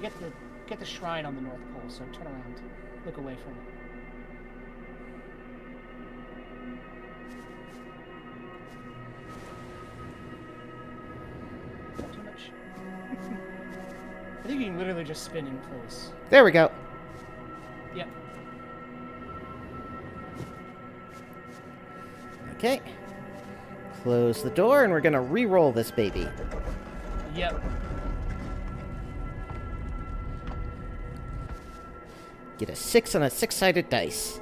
S1: have to get the shrine on the North Pole. So turn around, look away from it. Not too much. I think you can literally just spin in place.
S2: There we go.
S1: Yep.
S2: Okay. Close the door, and we're gonna re-roll this baby.
S1: Yep.
S2: Get a 6 on a 6-sided dice.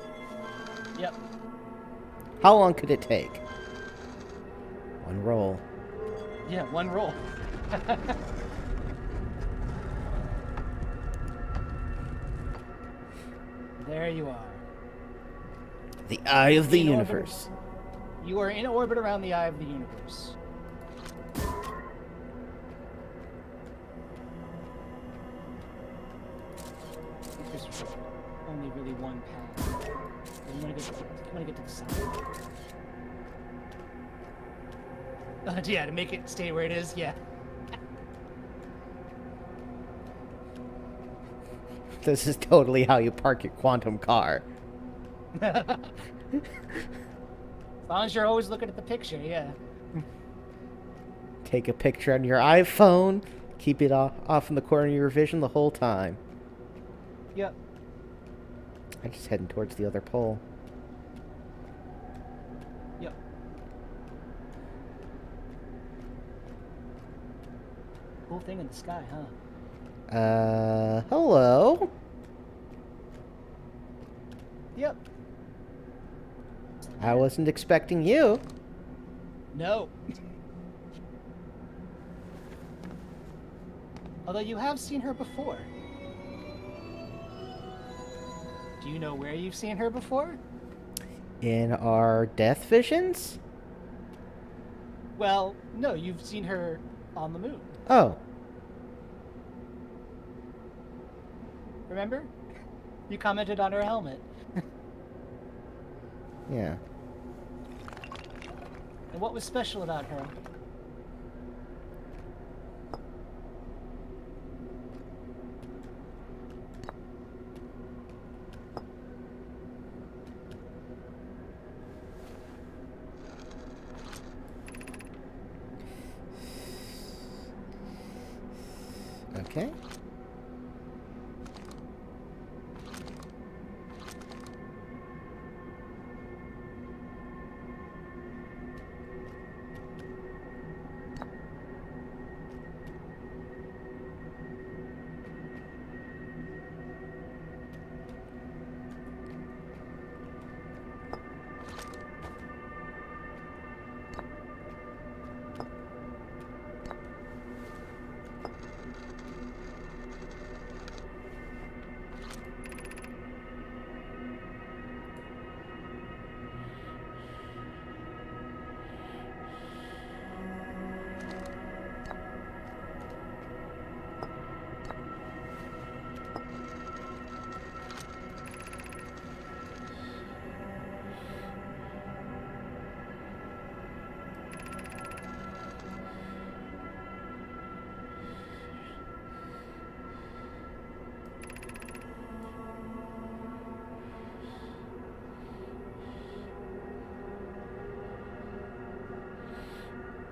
S1: Yep.
S2: How long could it take? One roll.
S1: Yeah, one roll. There you are.
S2: The eye of the
S1: In orbit.
S2: universe.
S1: You are in orbit around the eye of the universe. There's only really one path. You want to get to the side. Yeah, to make it stay where it is. Yeah.
S2: This is totally how you park your quantum car.
S1: As long as you're always looking at the picture, yeah.
S2: Take a picture on your iPhone. Keep it off in the corner of your vision the whole time.
S1: Yep.
S2: I'm just heading towards the other pole.
S1: Yep. Cool thing in the sky, huh?
S2: Hello?
S1: Yep.
S2: I wasn't expecting you.
S1: No. Although you have seen her before. Do you know where you've seen her before?
S2: In our death visions?
S1: Well, no, you've seen her on the moon.
S2: Oh.
S1: Remember? You commented on her helmet.
S2: Yeah.
S1: And what was special about her?
S2: Okay.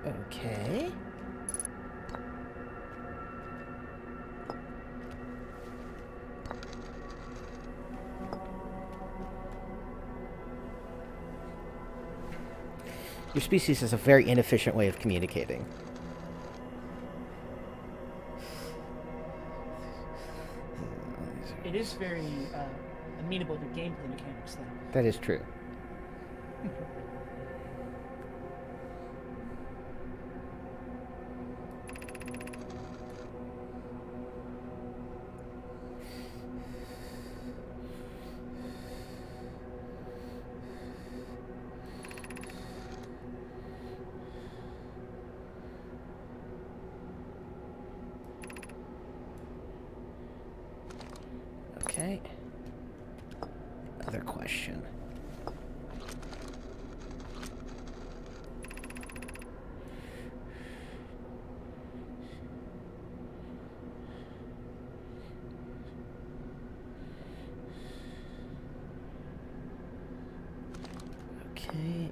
S2: Okay. Your species has a very inefficient way of communicating.
S1: It is very amenable to gameplay mechanics, though.
S2: That is true. Okay. Other question. Okay.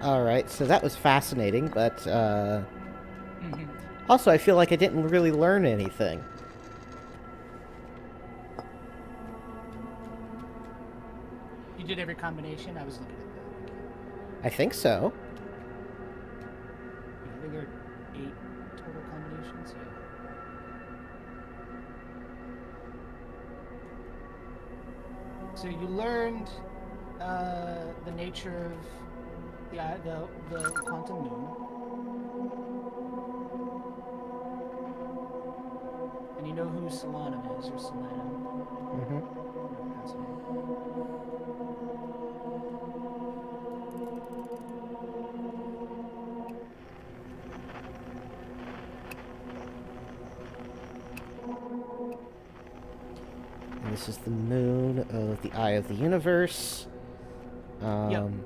S2: Alright, so that was fascinating, but also I feel like I didn't really learn anything.
S1: You did every combination? I was looking at that.
S2: I think so.
S1: Yeah, I think there are 8 total combinations. Yeah. So you learned the nature of the quantum moon, and you know who Solanum is, or Solanum.
S2: Mm-hmm.
S1: Fascinating.
S2: And this is the moon of the Eye of the Universe.
S1: Yep. And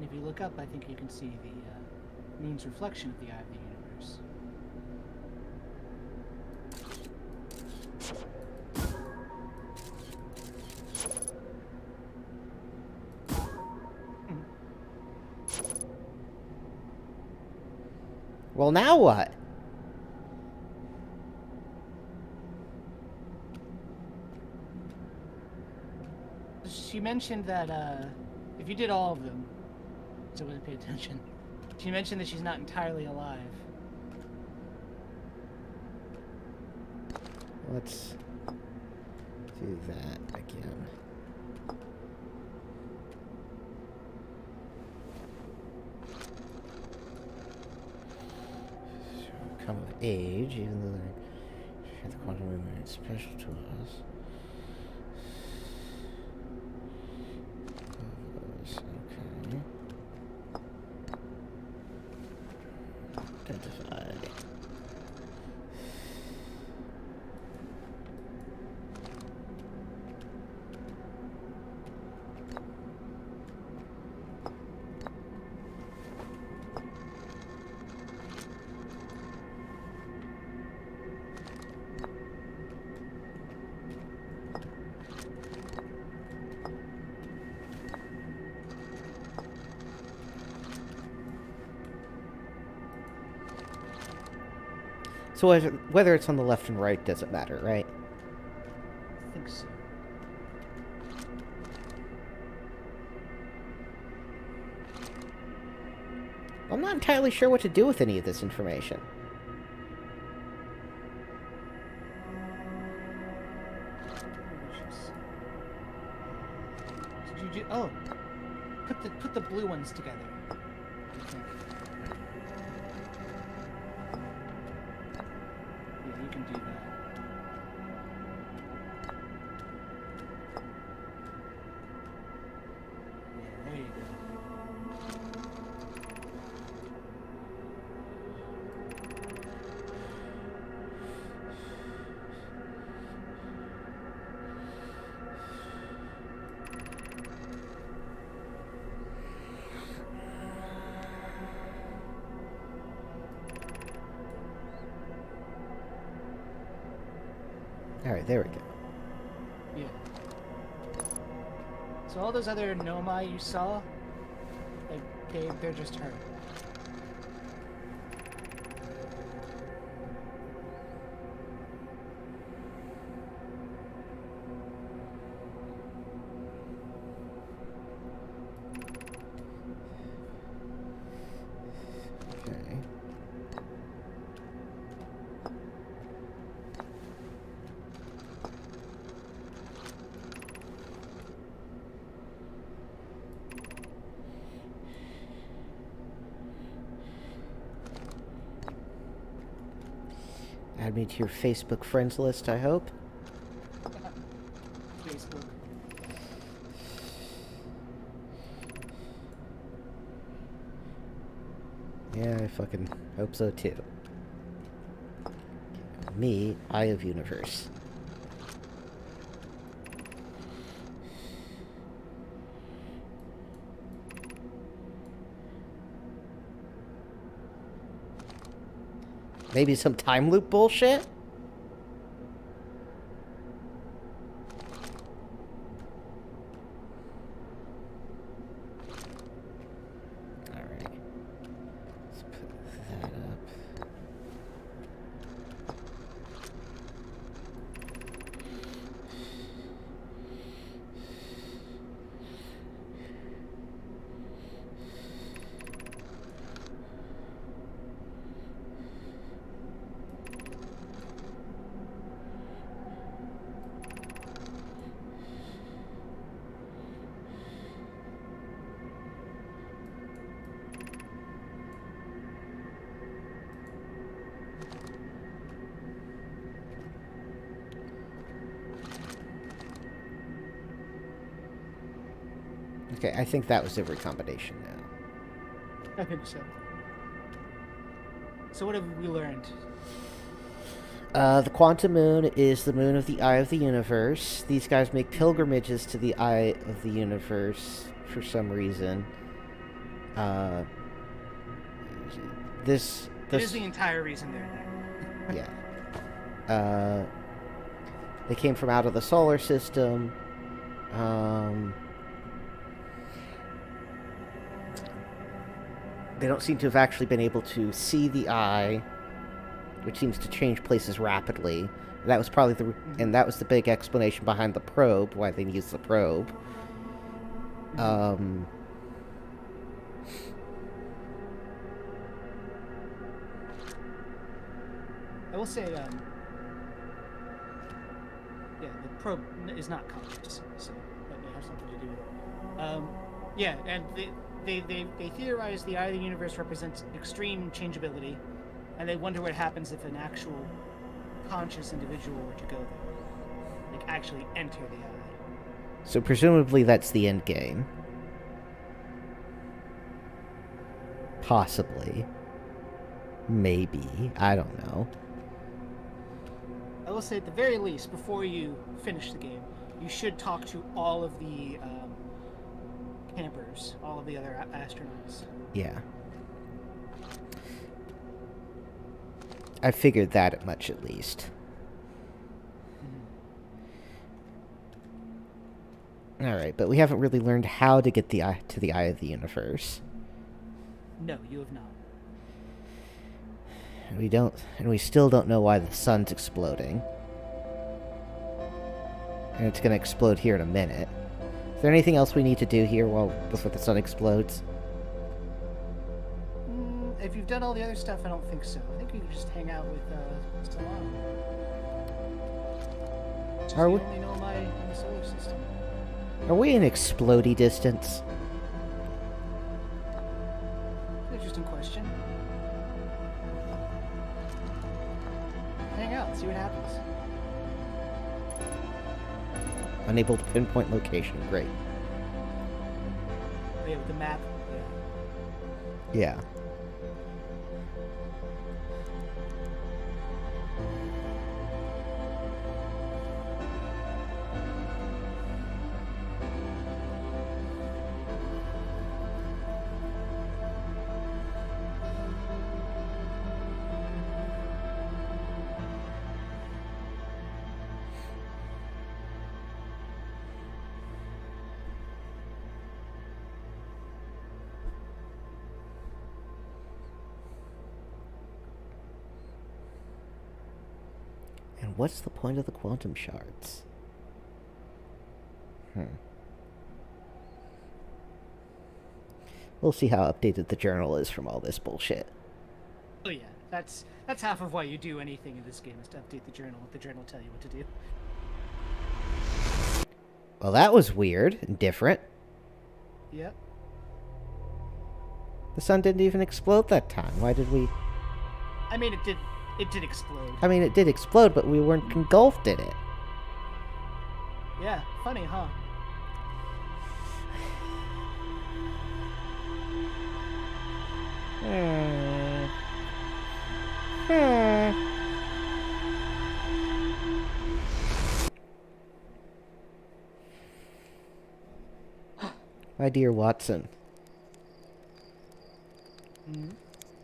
S1: if you look up, I think you can see the moon's reflection of the Eye of the Universe.
S2: Well, now what?
S1: She mentioned that if you did all of them, so I wouldn't pay attention. She mentioned that she's not entirely alive.
S2: Let's do that again. Come of age, even though the quantum movement is special to us. Okay. Identified. So whether it's on the left and right doesn't matter, right?
S1: I think so.
S2: I'm not entirely sure what to do with any of this information.
S1: Did you do? Oh, put the blue ones together. Yeah, you can do that. Yeah, there you go.
S2: Alright, there we go.
S1: Yeah. So all those other Nomai you saw, they're just her.
S2: Okay. Add me to your Facebook friends list, I hope.
S1: Facebook.
S2: Yeah, I fucking hope so too. Me, Eye of Universe. Maybe some time loop bullshit? Alright. Let's put that up. Okay, I think that was a recombination now.
S1: I think so. So what have we learned?
S2: The quantum moon is the moon of the Eye of the Universe. These guys make pilgrimages to the Eye of the Universe for some reason. This
S1: is the entire reason they're there.
S2: Yeah. They came from out of the solar system. They don't seem to have actually been able to see the eye, which seems to change places rapidly. That was probably and that was the big explanation behind the probe, why they used the probe.
S1: I will say, yeah, the probe is not conscious, so that may have something to do with it. Yeah, and they theorize the Eye of the Universe represents extreme changeability, and they wonder what happens if an actual conscious individual were to go there, like actually enter the eye.
S2: So presumably that's the end game. Possibly. Maybe. I don't know.
S1: I will say, at the very least, before you finish the game, you should talk to all of the campers, all of the other astronauts.
S2: Yeah. I figured that much at least. Alright, but we haven't really learned how to get to the Eye of the Universe.
S1: No, you have not.
S2: And we still don't know why the sun's exploding. And it's going to explode here in a minute. Is there anything else we need to do here before the sun explodes?
S1: If you've done all the other stuff, I don't think so. I think you can just hang out with Solana.
S2: Are we?
S1: Only know in the solar system.
S2: Are we in explodey distance?
S1: Interesting question. Hang out, see what happens.
S2: Unable to pinpoint location. Great.
S1: Yeah, with the map.
S2: Yeah. And what's the point of the quantum shards? We'll see how updated the journal is from all this bullshit.
S1: Oh yeah, that's half of why you do anything in this game, is to update the journal. Let the journal tell you what to do.
S2: Well, that was weird and different.
S1: Yep.
S2: The sun didn't even explode that time. Why did we...
S1: I mean, it did explode.
S2: I mean, it did explode, but we weren't engulfed in it.
S1: Yeah, funny, huh?
S2: My dear Watson,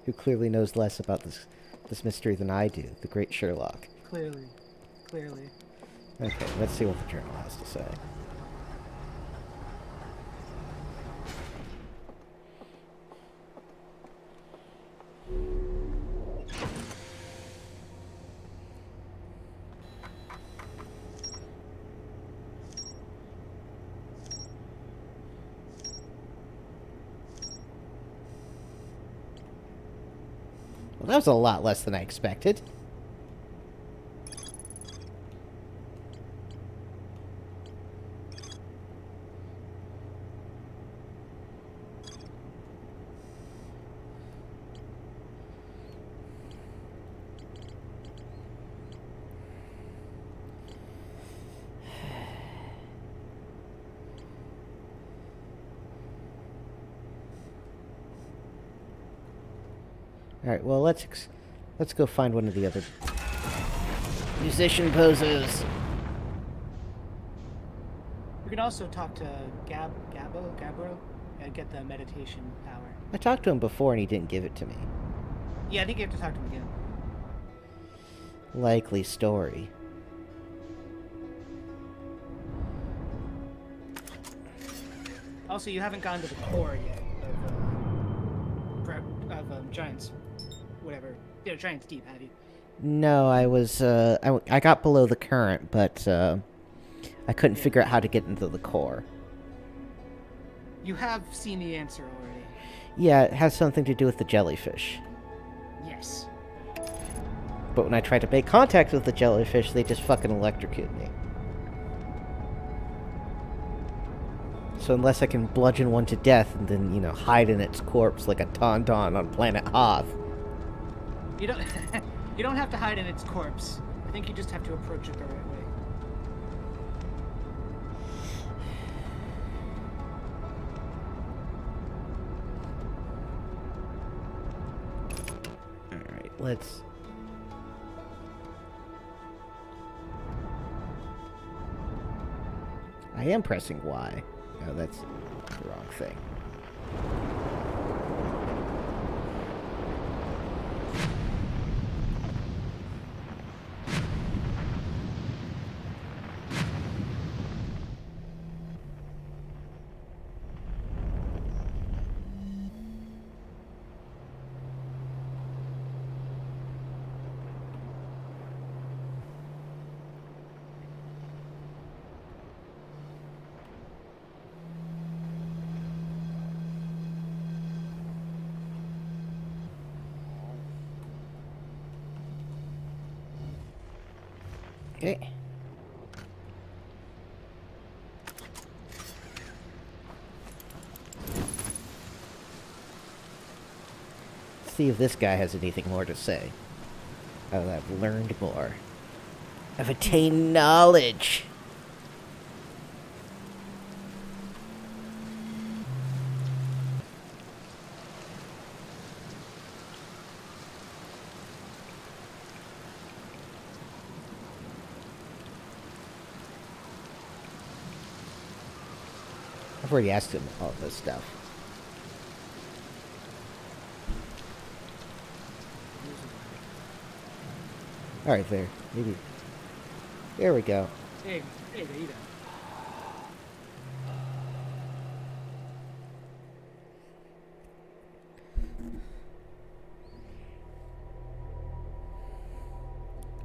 S2: who clearly knows less about this mystery than I do, the great Sherlock.
S1: Clearly.
S2: Okay, let's see what the journal has to say. Well, that was a lot less than I expected. All right. Well, let's go find one of the other musician poses.
S1: We can also talk to Gabbro, and get the meditation power.
S2: I talked to him before and he didn't give it to me.
S1: Yeah, I think you have to talk to him again.
S2: Likely story.
S1: Also, you haven't gotten to the core yet of Giants, whatever. Yeah, Giants Deep, have you?
S2: No, I was, I got below the current, but, I couldn't figure out how to get into the core.
S1: You have seen the answer already.
S2: Yeah, it has something to do with the jellyfish.
S1: Yes.
S2: But when I tried to make contact with the jellyfish, they just fucking electrocute me. So unless I can bludgeon one to death and then, hide in its corpse like a tauntaun on planet Hoth.
S1: You don't you don't have to hide in its corpse. I think you just have to approach it the right way.
S2: Alright, let's... I am pressing Y. No, that's the wrong thing. Okay. See if this guy has anything more to say. Oh, I've learned more. I've attained knowledge. I've already asked him all this stuff. Alright, there. Maybe. There we go.
S1: Hey, Rita.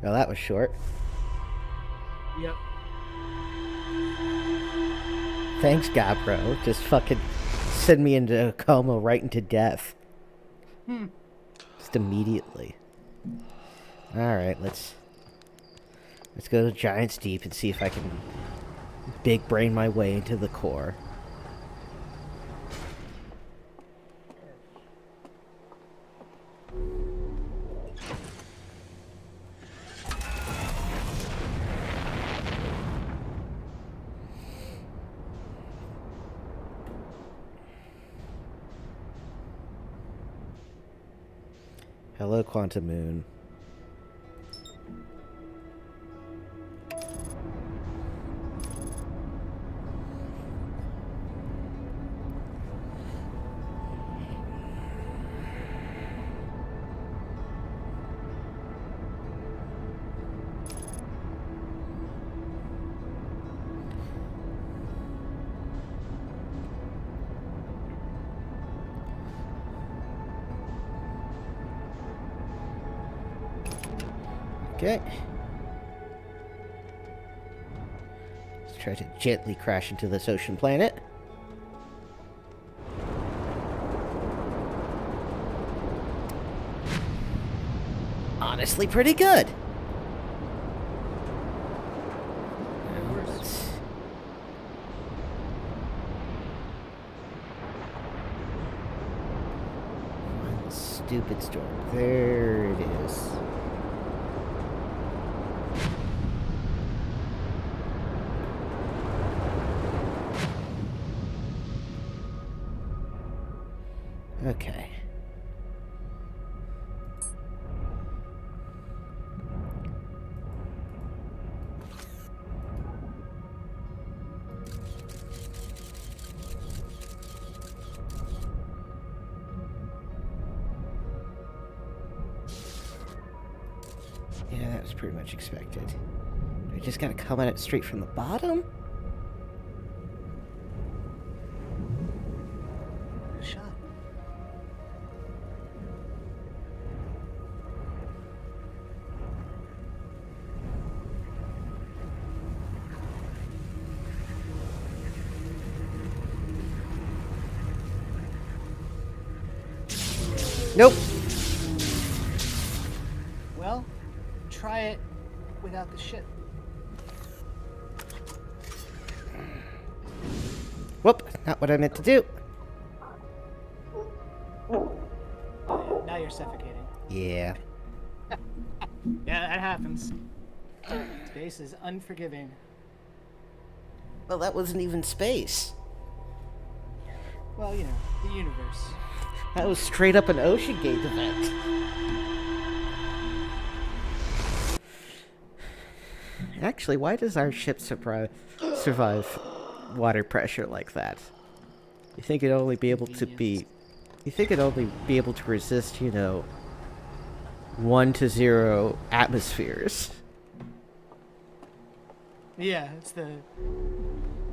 S2: Well, that was short.
S1: Yep.
S2: Thanks, Gabro. Just fucking send me into a coma right into death. Just immediately. Alright, let's go to Giants Deep and see if I can big brain my way into the core. Hello, Quantum Moon. Okay. Let's try to gently crash into this ocean planet. Honestly, pretty good. Stupid storm. There it is. Okay. Yeah, that was pretty much expected. I just gotta come at it straight from the bottom?
S1: Shot.
S2: Nope.
S1: Well, try it without the ship.
S2: Whoop, not what I meant to do.
S1: Now you're suffocating.
S2: Yeah.
S1: Yeah, that happens. Space is unforgiving.
S2: Well, that wasn't even space.
S1: Well, you know, the universe.
S2: That was straight up an Ocean Gate event. Actually, why does our ship survive water pressure like that? You think it'd only be able to be... You think it'd only be able to resist, 1 to 0 atmospheres.
S1: Yeah, it's the...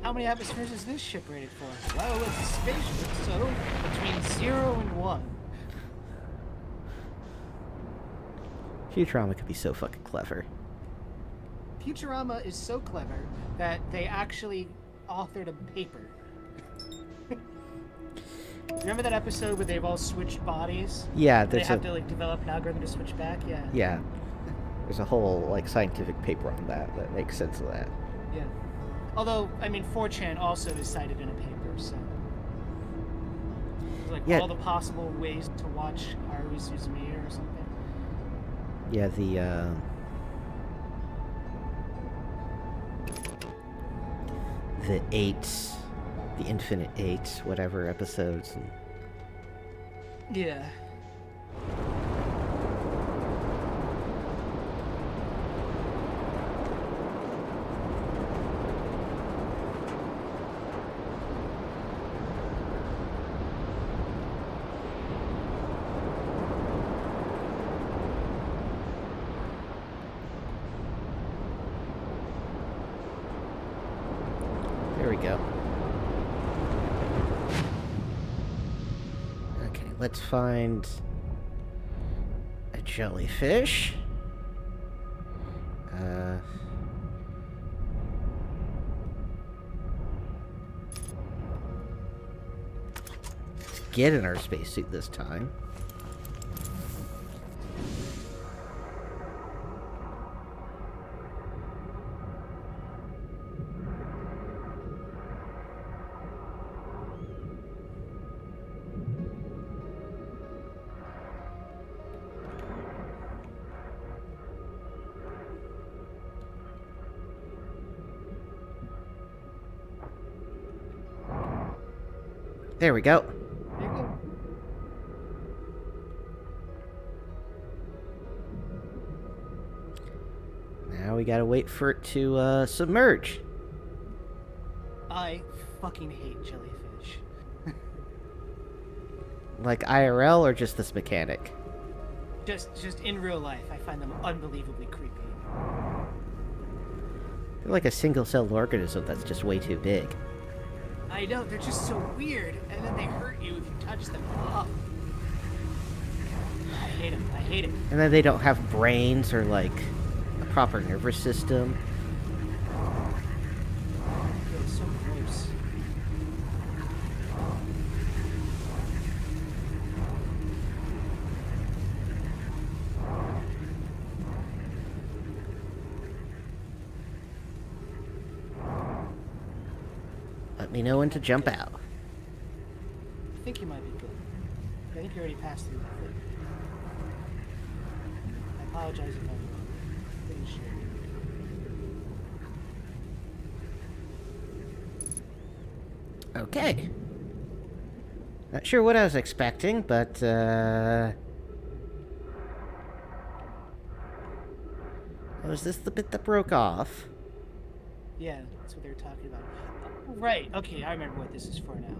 S1: How many atmospheres is this ship rated for? Well, it's a spaceship, so between 0 and 1.
S2: Futurama could be so fucking clever.
S1: Futurama is so clever that they actually authored a paper. Remember that episode where they've all switched bodies?
S2: Yeah,
S1: They have to develop an algorithm to switch back. Yeah.
S2: Yeah. There's a whole scientific paper on that makes sense of that.
S1: Yeah. Although, I mean, 4chan also is cited in a paper, so
S2: Yeah.
S1: all the possible ways to watch Haruhi Suzumiya or something.
S2: Yeah, the 8, the Infinite 8, whatever episodes.
S1: Yeah.
S2: There we go. Okay, let's find a jellyfish. Let's get in our spacesuit this time. There we go.
S1: There you go.
S2: Now we gotta wait for it to submerge.
S1: I fucking hate jellyfish.
S2: Like IRL or just this mechanic?
S1: Just in real life, I find them unbelievably creepy.
S2: They're like a single-celled organism that's just way too big.
S1: I know, they're just so weird, and then they hurt you if you touch them. Oh. I hate them. I hate it.
S2: And then they don't have brains or like a proper nervous system.
S1: It's so gross.
S2: Let me know when to jump out.
S1: I think you might be good. I think you already passed through that thing. I apologize if I'm wrong. Pretty sure.
S2: Okay. Not sure what I was expecting, but was this the bit that broke off?
S1: Yeah, that's what they were talking about. Right, okay, I remember what this is for now.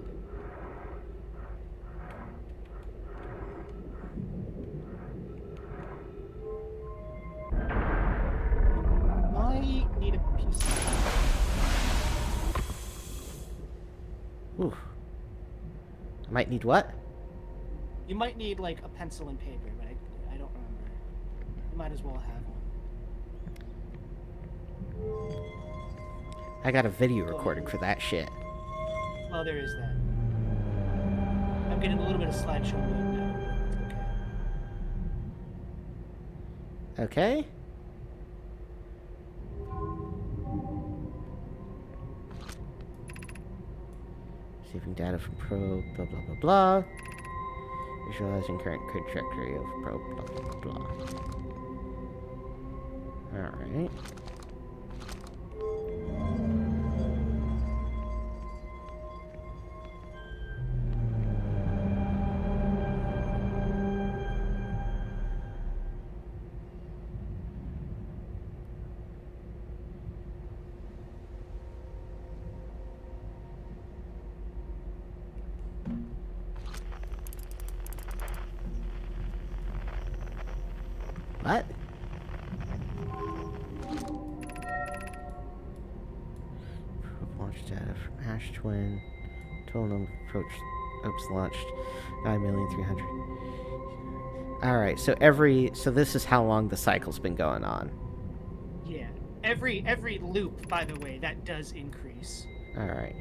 S2: Ooh. I might need what?
S1: You might need like a pencil and paper, but I don't remember. You might as well have one.
S2: I got a video recording for that shit.
S1: Well, there is that. I'm getting a little bit of slideshow mode now, but it's okay.
S2: Okay. Receiving data from probe, blah blah blah blah. Visualizing current trajectory of probe, blah blah blah blah. Alright. What? Probe launch data from Ash Twin. Total number of probes launched 9,300,000. Alright, so this is how long the cycle's been going on.
S1: Yeah. Every loop, by the way, that does increase.
S2: Alright.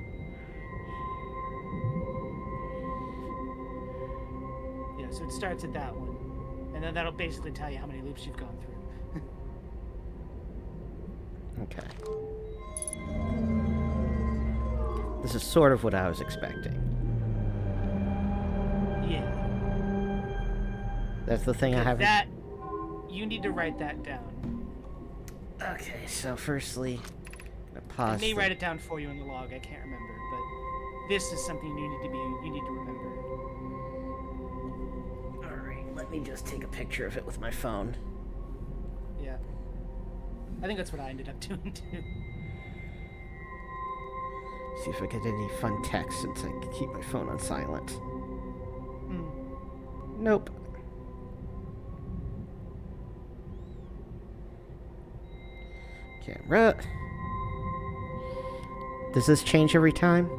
S1: Yeah, so it starts at that one. And then that'll basically tell you how many loops you've gone through.
S2: Okay. This is sort of what I was expecting.
S1: Yeah.
S2: That's the thing I haven't...
S1: That, you need to write that down.
S2: Okay, so firstly, I'm gonna pause.
S1: I may write it down for you in the log, I can't remember, but this is something you need to remember.
S2: Let me just take a picture of it with my phone.
S1: Yeah. I think that's what I ended up doing too.
S2: See if I get any fun text since I can keep my phone on silent. Nope. Camera. Does this change every time?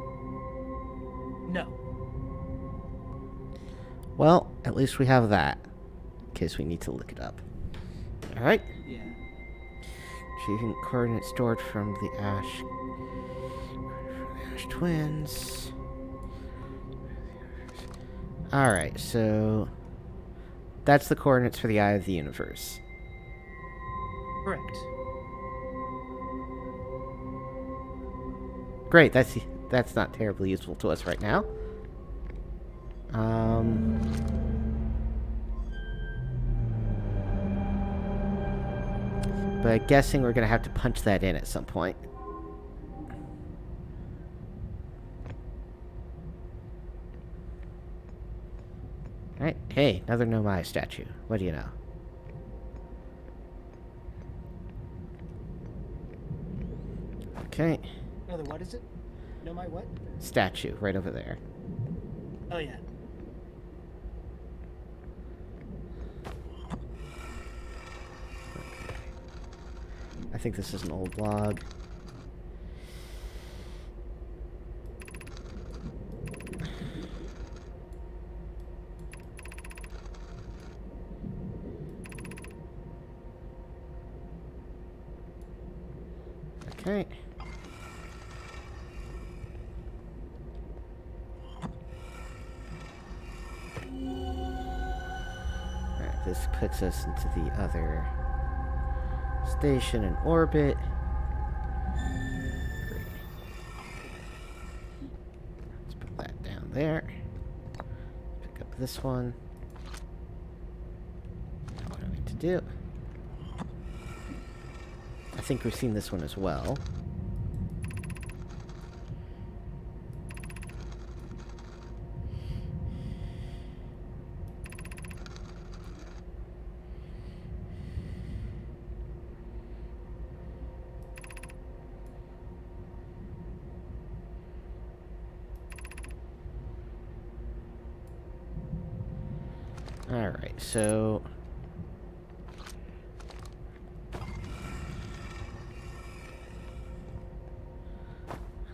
S1: No.
S2: Well, at least we have that, in case we need to look it up. Alright.
S1: Yeah.
S2: Retrieving coordinates stored from the Ash Twins. Alright, so that's the coordinates for the Eye of the Universe.
S1: Correct.
S2: Great, that's not terribly useful to us right now. But I'm guessing we're gonna have to punch that in at some point. Alright, hey, another Nomai statue. What do you know? Okay.
S1: Another what is it? No, my what?
S2: Statue, right over there.
S1: Oh, yeah.
S2: I think this is an old log. Okay. Alright, this puts us into the other station in orbit. Great. Let's put that down there. Pick up this one. Now what do I need to do? I think we've seen this one as well. Alright, so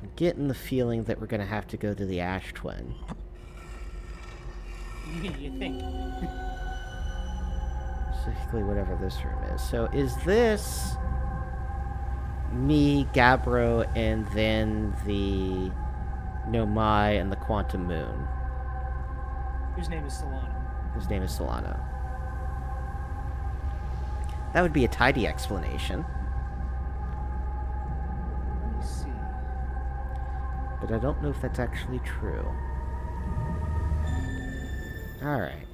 S2: I'm getting the feeling that we're gonna have to go to the Ash Twin.
S1: You think?
S2: Specifically, whatever this room is. So, is this me, Gabbro, and then the Nomai and the Quantum Moon?
S1: Whose name is Solano?
S2: His name is Solano. That would be a tidy explanation.
S1: Let me see.
S2: But I don't know if that's actually true. Alright.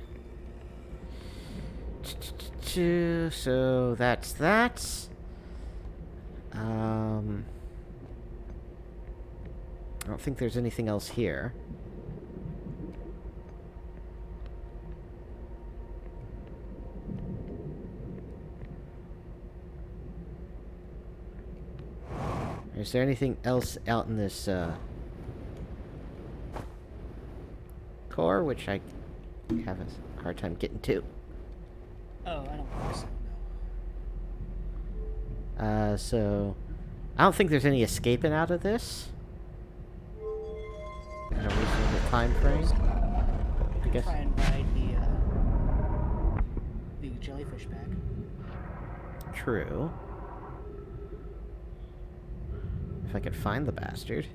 S2: So that's that. I don't think there's anything else here. Is there anything else out in this core, which I have a hard time getting to?
S1: Oh, I don't think so, no.
S2: So I don't think there's any escaping out of this. At a reasonable time frame.
S1: You could try and ride the jellyfish back.
S2: True. If I could find the bastard.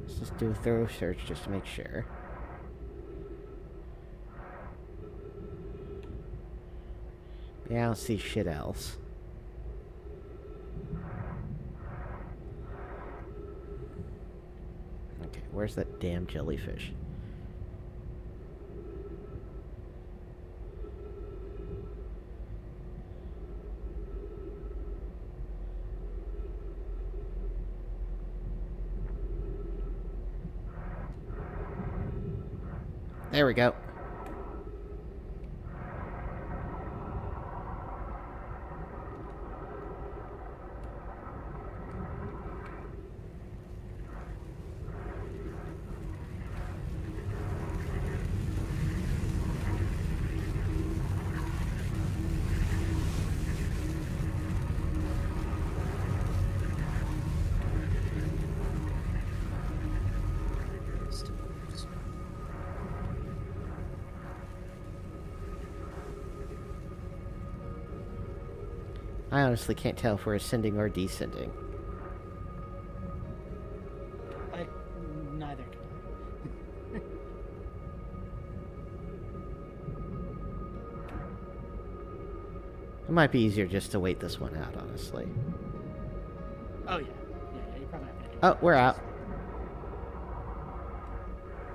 S2: Let's just do a thorough search just to make sure. Yeah, I don't see shit else. Okay, where's that damn jellyfish? There we go. I honestly can't tell if we're ascending or descending.
S1: Neither can I.
S2: It might be easier just to wait this one out, honestly.
S1: Oh, yeah. Yeah, you're probably not gonna do
S2: Oh, we're out.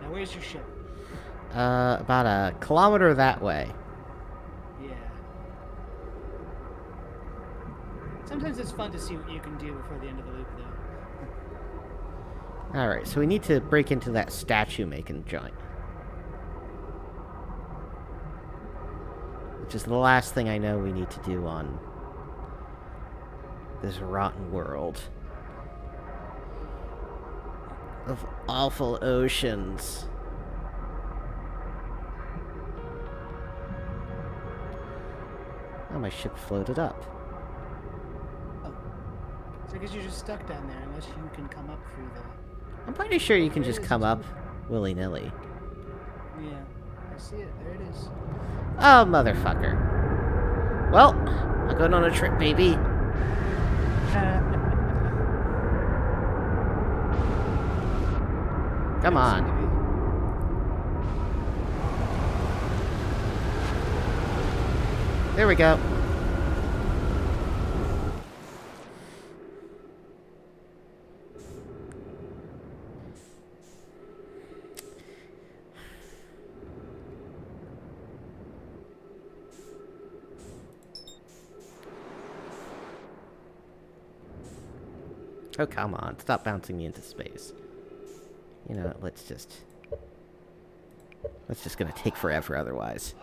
S1: Now, where's your ship?
S2: About a kilometer that way.
S1: Yeah. Sometimes it's fun to see what you can do before the end of the loop, though.
S2: Alright, so we need to break into that statue-making joint. Which is the last thing I know we need to do on this rotten world of awful oceans. Oh, my ship floated up.
S1: Oh. So I guess you're just stuck down there unless you can come up through the...
S2: I'm pretty sure you can just come up willy-nilly.
S1: Yeah, I see it. There it is.
S2: Oh, motherfucker. Well, I'm going on a trip, baby. Come on. There we go. Oh, come on. Stop bouncing me into space. You know, let's just gonna take forever otherwise.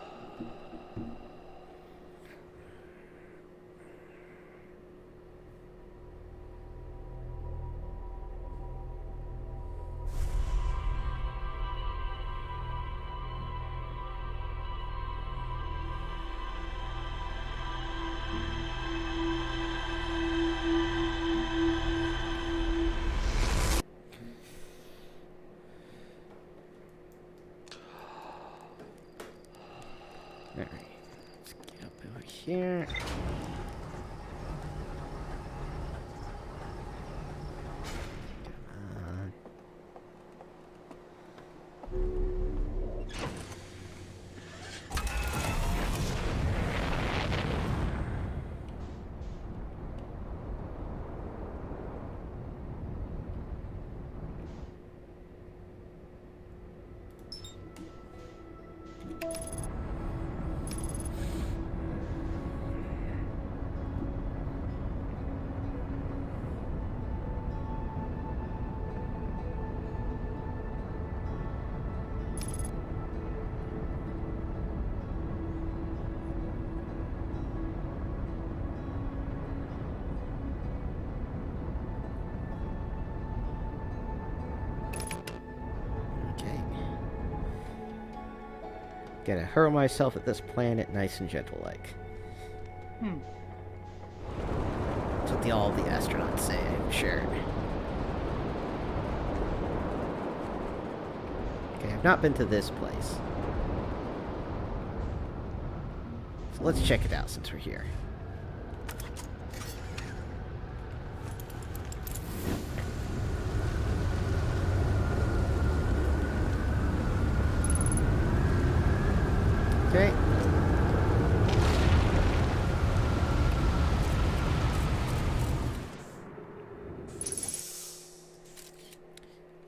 S2: here. Gotta hurl myself at this planet nice and gentle-like. That's what all the astronauts say, I'm sure. Okay, I've not been to this place. So let's check it out since we're here. Okay.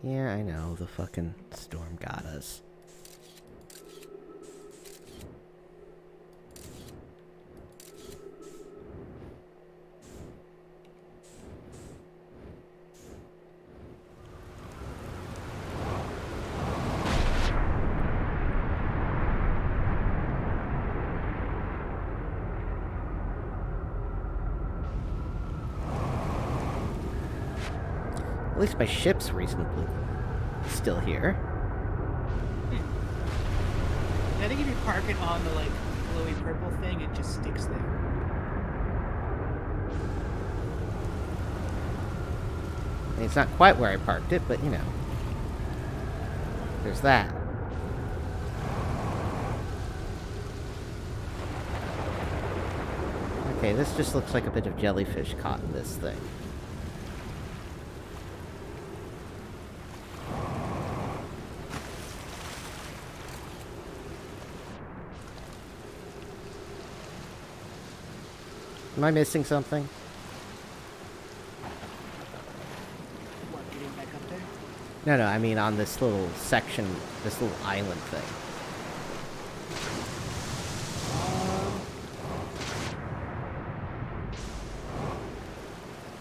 S2: Yeah, I know, the fucking storm got us. At least my ship's reasonably still here.
S1: I think if you park it on the, like, glowy purple thing, it just sticks there.
S2: I mean, it's not quite where I parked it, but, you know. There's that. Okay, this just looks like a bit of jellyfish caught in this thing. Am I missing something?
S1: What, getting back up there?
S2: No, I mean on this little section, this little island thing.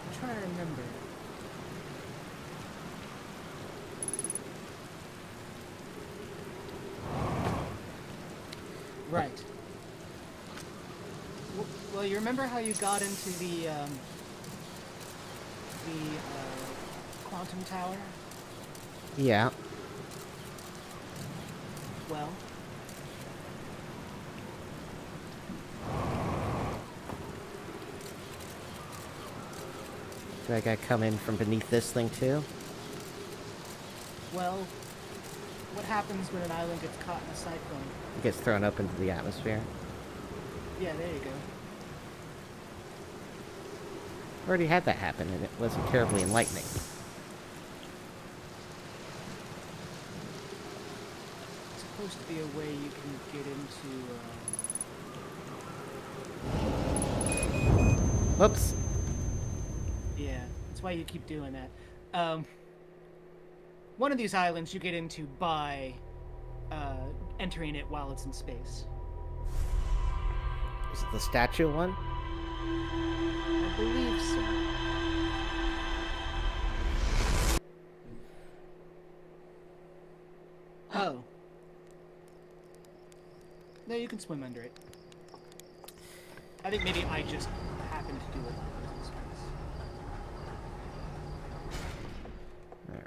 S1: I'm trying to remember. Right. Well, you remember how you got into the quantum tower?
S2: Yeah.
S1: Well,
S2: Do I gotta come in from beneath this thing too?
S1: well, what happens when an island gets caught in a cyclone?
S2: It gets thrown up into the atmosphere.
S1: Yeah, there you go.
S2: Already had that happen, and it wasn't terribly enlightening.
S1: It's supposed to be a way you can get into,
S2: Whoops.
S1: Yeah, that's why you keep doing that. One of these islands you get into by entering it while it's in space.
S2: Is it the statue one?
S1: I believe so. Oh. No, you can swim under it. I think maybe I just happened to do it.
S2: Alright.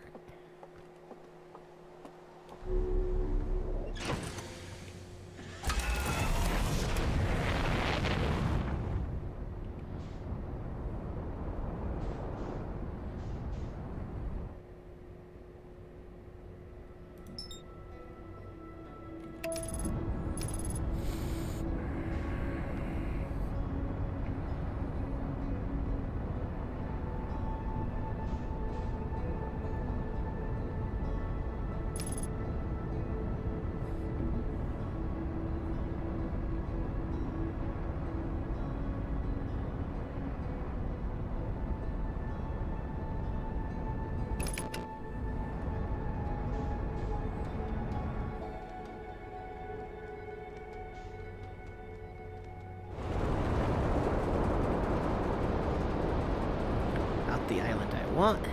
S2: want.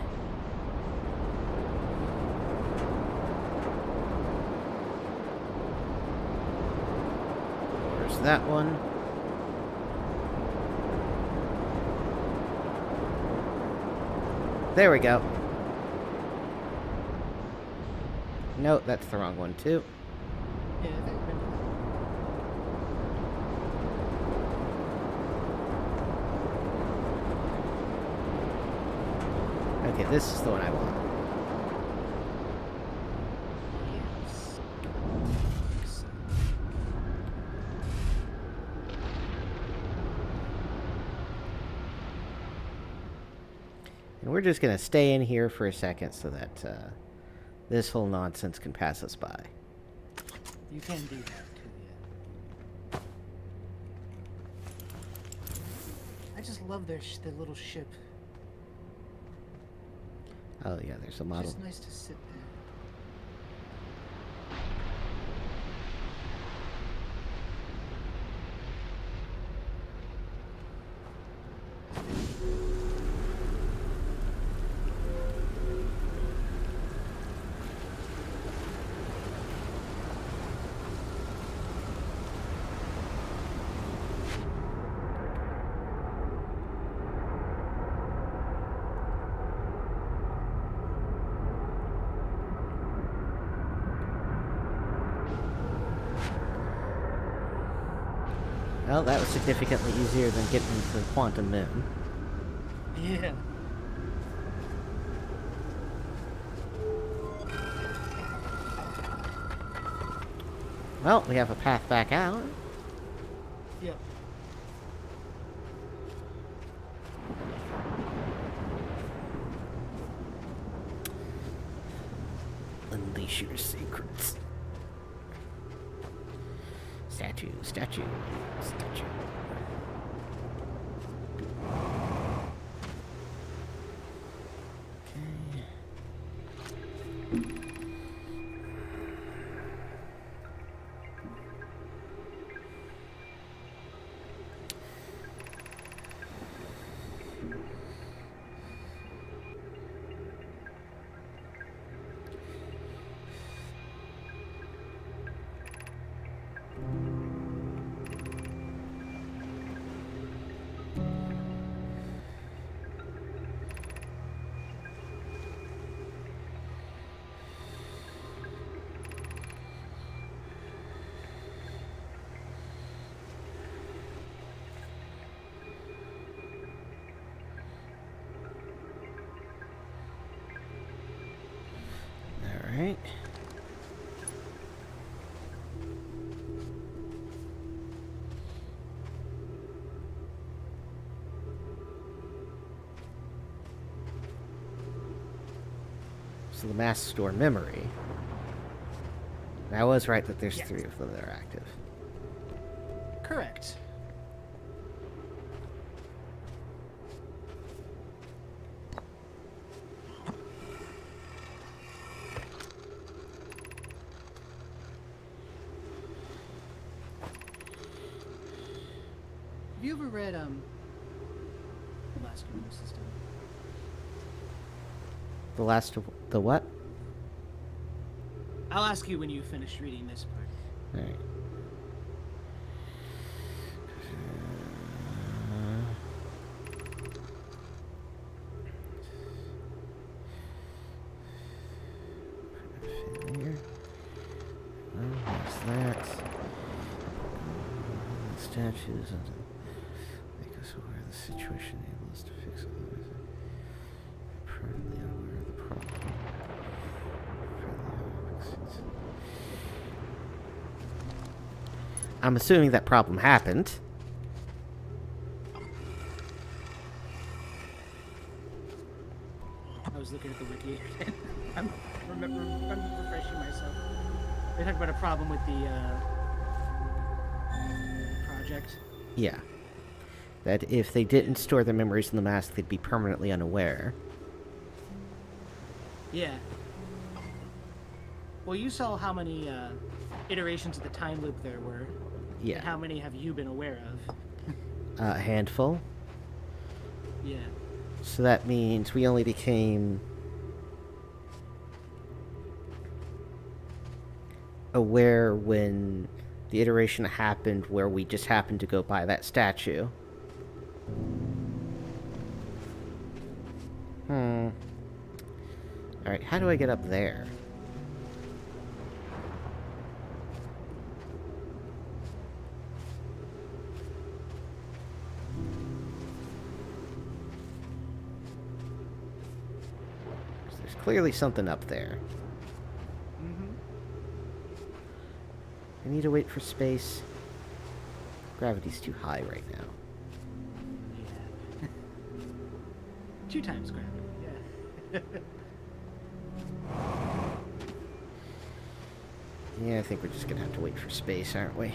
S2: There's that one. There we go. No, that's the wrong one too.
S1: Yeah, I think I've been to that.
S2: Okay, this is the one I want.
S1: Yes.
S2: And we're just going to stay in here for a second so that this whole nonsense can pass us by.
S1: You can do that too, yeah. I just love their little ship.
S2: Oh yeah, there's a
S1: It's
S2: model.
S1: just nice to sit there.
S2: Well, that was significantly easier than getting to the quantum moon.
S1: Yeah.
S2: Well, we have a path back out.
S1: Yep.
S2: Unleash your secrets. Statue, statue, statue. Okay. Alright. So the masks store memory. I was right that there's 3 of them that are active.
S1: Correct. Have you ever read The Last Computer System?
S2: The last of the what?
S1: I'll ask you when you finish reading this part.
S2: Alright. Failure. Oh, there's that. Statues and make us aware of the situation, enable us to fix it. Permanently unaware of the problem. I'm assuming that problem happened.
S1: I was looking at the wiki again. I'm refreshing myself. They talked about a problem with the project.
S2: Yeah. That if they didn't store their memories in the mask, they'd be permanently unaware.
S1: Yeah. Well, you saw how many iterations of the time loop there were.
S2: Yeah.
S1: And how many have you been aware of?
S2: A handful.
S1: Yeah.
S2: So that means we only became aware when the iteration happened where we just happened to go by that statue. Alright, how do I get up there? There's clearly something up there. I need to wait for space. Gravity's too high right now.
S1: Yeah. 2 times gravity, yeah.
S2: Yeah, I think we're just gonna have to wait for space, aren't we?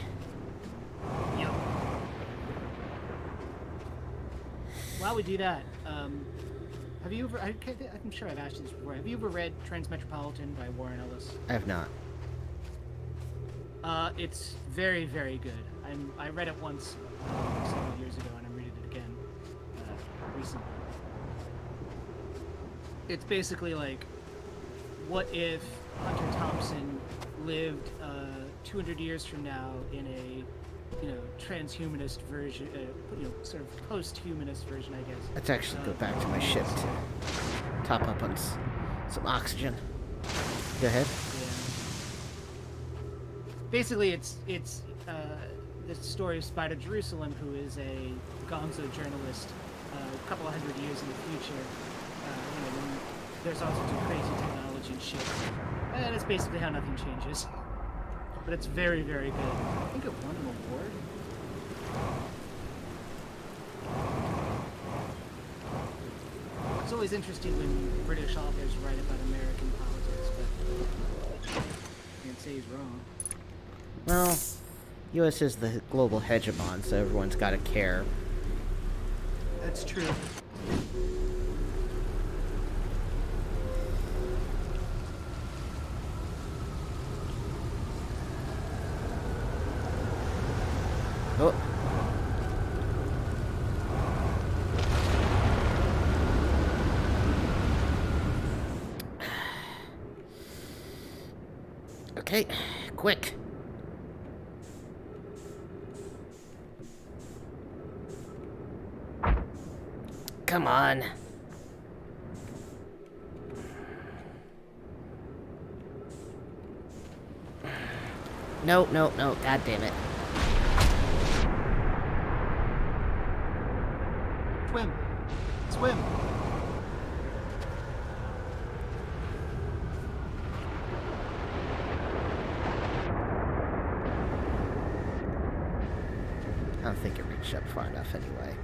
S1: Yep. While we do that, have you ever, I'm sure I've asked you this before, have you ever read Transmetropolitan by Warren Ellis?
S2: I have not.
S1: It's very, very good. I read it once several years ago, and I'm reading it again recently. It's basically like, what if Hunter Thompson lived 200 years from now in a, transhumanist version, sort of post-humanist version, I guess.
S2: Let's actually go back to my ship to top up on some oxygen. Go ahead.
S1: Yeah. Basically, it's the story of Spider Jerusalem, who is a gonzo journalist a couple of hundred years in the future. When there's all sorts of crazy technology and shit. And it's basically how nothing changes. But it's very, very good. I think it won an award. It's always interesting when British authors write about American politics, but I can't say he's wrong.
S2: Well, U.S. is the global hegemon, so everyone's got to care.
S1: That's true.
S2: Oh. Okay, quick. Come on. No, no, no. God damn it.
S1: Swim. Swim.
S2: I don't think it reached up far enough anyway.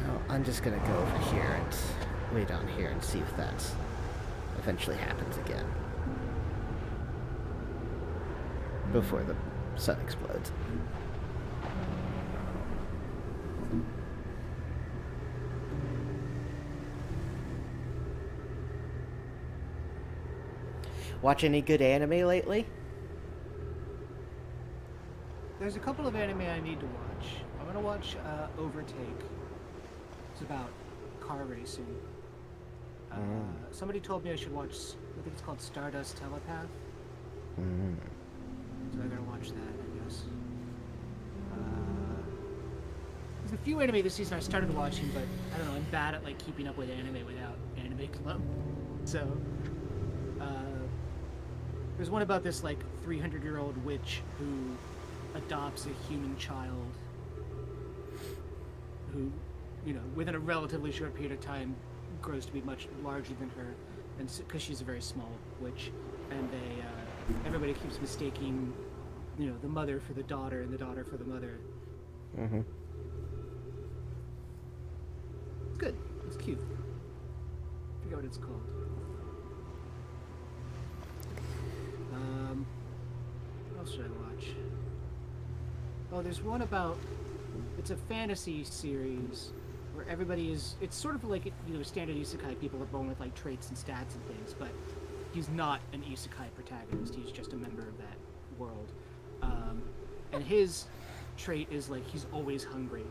S2: Well, I'm just gonna go over here and wait on here and see if that eventually happens again. Before the sun explodes. Watch any good anime lately?
S1: There's a couple of anime I need to watch. I'm gonna watch Overtake. It's about car racing. Somebody told me I should watch, I think it's called Stardust Telepath. So I gotta watch that, I guess. There's a few anime this season I started watching, but I don't know, I'm bad at like keeping up with anime without Anime Club. So, there's one about this like 300-year-old witch who adopts a human child who, within a relatively short period of time grows to be much larger than her, and because she's a very small witch, and everybody keeps mistaking, the mother for the daughter and the daughter for the mother. It's good. It's cute. I forget what it's called. What else should I watch? Oh, there's one about, it's a fantasy series where everybody is, it's sort of like, standard isekai, people are born with like traits and stats and things, but he's not an isekai protagonist, he's just a member of that world. And his trait is like, he's always hungry.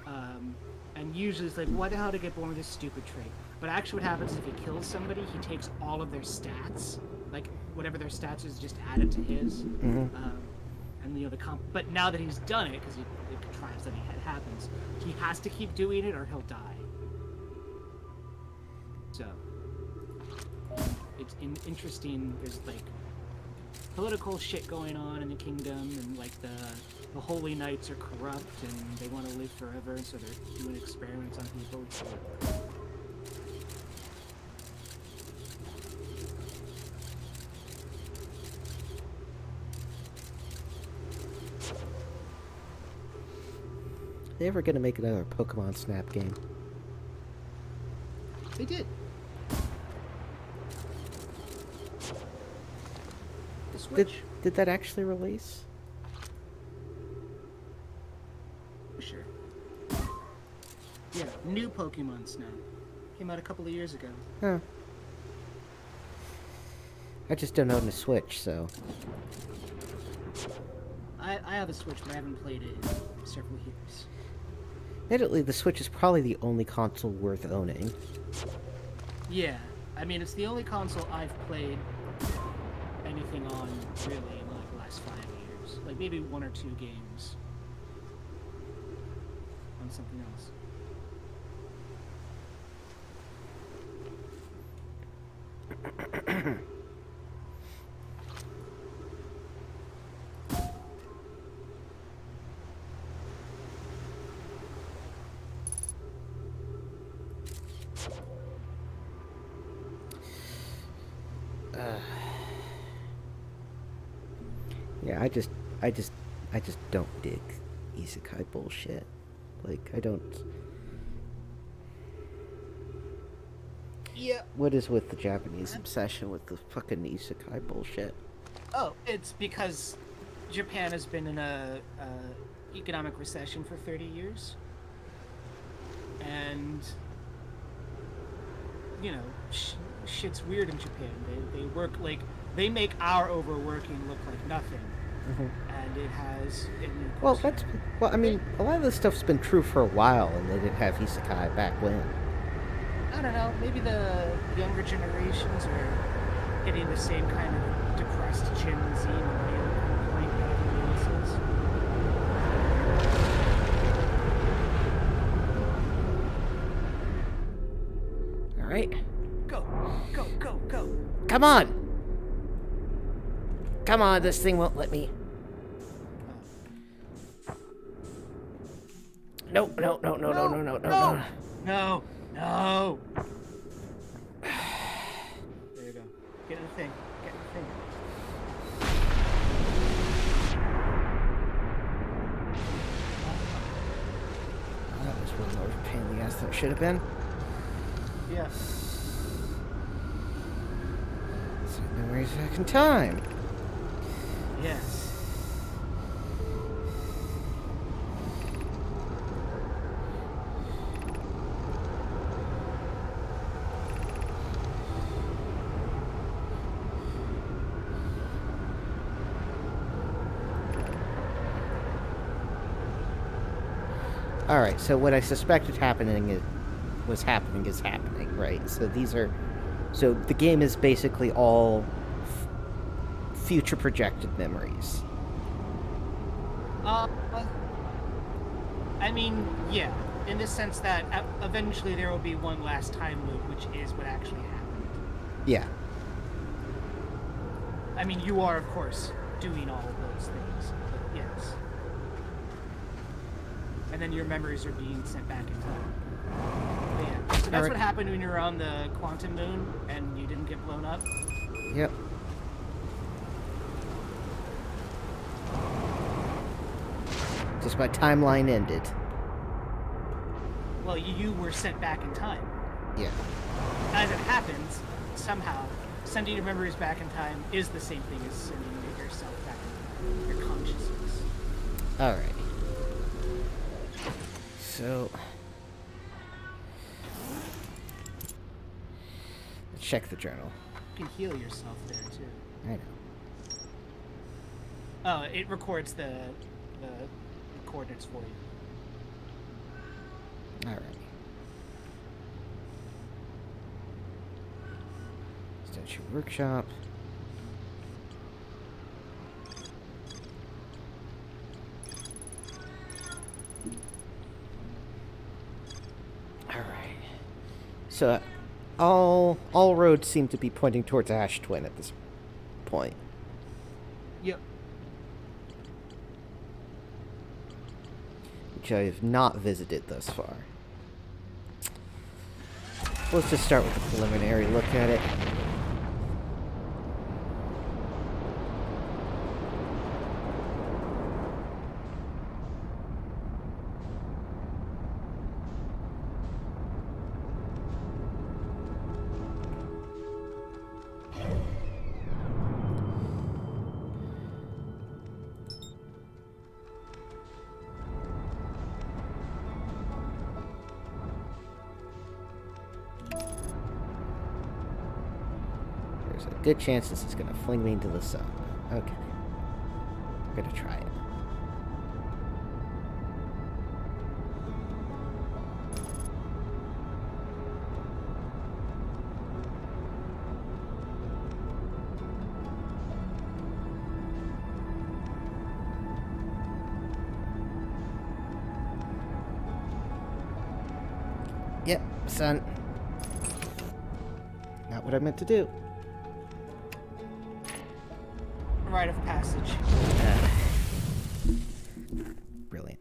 S1: And usually it's like, what the hell to get born with this stupid trait? But actually what happens is if he kills somebody, he takes all of their stats. Like, whatever their stats is just added to his.
S2: Mm-hmm.
S1: And, but now that he's done it, because it contrives that it happens, he has to keep doing it or he'll die. So, it's interesting. There's, like, political shit going on in the kingdom, and, like, the holy knights are corrupt, and they want to live forever, and so they're doing experiments on people. So.
S2: Are they ever gonna make another Pokemon Snap game?
S1: They did. The Switch.
S2: Did that actually release?
S1: Sure. Yeah, new Pokemon Snap. Came out a couple of years ago.
S2: Huh. I just don't own a Switch, so...
S1: I have a Switch, but I haven't played it in several years.
S2: Admittedly, the Switch is probably the only console worth owning.
S1: Yeah, I mean, it's the only console I've played anything on, really, in like the last 5 years. Like, maybe 1 or 2 games on something else.
S2: Yeah, I just don't dig isekai bullshit. Like, I don't...
S1: Yeah.
S2: What is with the Japanese obsession with the fucking isekai bullshit?
S1: Oh, it's because Japan has been in a economic recession for 30 years. And, you know, shit's weird in Japan. They work like... They make our overworking look like nothing.
S2: Mm-hmm.
S1: And it has...
S2: I mean, a lot of this stuff's been true for a while, and they didn't have isekai back when.
S1: I don't know, maybe the younger generations are hitting the same kind of depressed Gen Z millennial point that everybody else is.
S2: Alright.
S1: Go.
S2: Come on! Come on, this thing won't let me. No.
S1: No. There you go. Get in the thing.
S2: That was really more of a pain in the ass than it should have been.
S1: Yeah.
S2: Some memories back in time.
S1: Yes.
S2: Alright, so what I suspected was happening, right? So so the game is basically all future projected memories.
S1: I mean, yeah, in the sense that eventually there will be one last time loop, which is what actually happened.
S2: Yeah.
S1: I mean, you are, of course, doing all of those things, but yes. And then your memories are being sent back in time. But yeah, so that's what happened when you were on the quantum moon and you didn't get blown up.
S2: Yep. Just my timeline ended.
S1: Well, you were sent back in time.
S2: Yeah.
S1: As it happens, somehow, sending your memories back in time is the same thing as sending yourself back in time, your consciousness.
S2: Alright. So... let's check the journal.
S1: You can heal yourself there, too.
S2: I know.
S1: Oh, it records the coordinates for you.
S2: Alright. Statue Workshop. Alright. So, all roads seem to be pointing towards Ash Twin at this point.
S1: Yep.
S2: Which I have not visited thus far. Let's just start with a preliminary look at it. There's a good chance this is going to fling me into the sun. Okay. I'm going to try it. Yep, sun. Not what I meant to do.
S1: Rite of passage.
S2: Brilliant.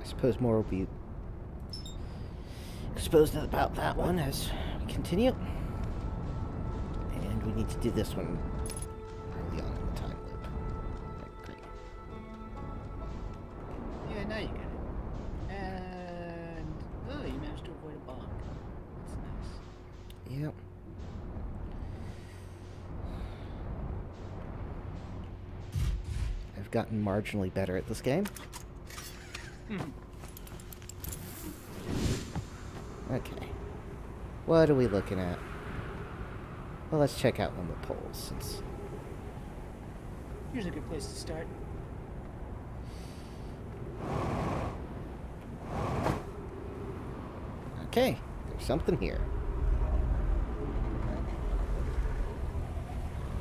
S2: I suppose more will be exposed about that one as we continue. And we need to do this one early on in the time loop. Right, great.
S1: Yeah, now you get it. And oh, you managed to avoid a bomb. That's nice.
S2: Yep. I've gotten marginally better at this game. Okay. What are we looking at? Well, let's check out one of the polls since...
S1: Here's a good place to start.
S2: Okay, there's something here.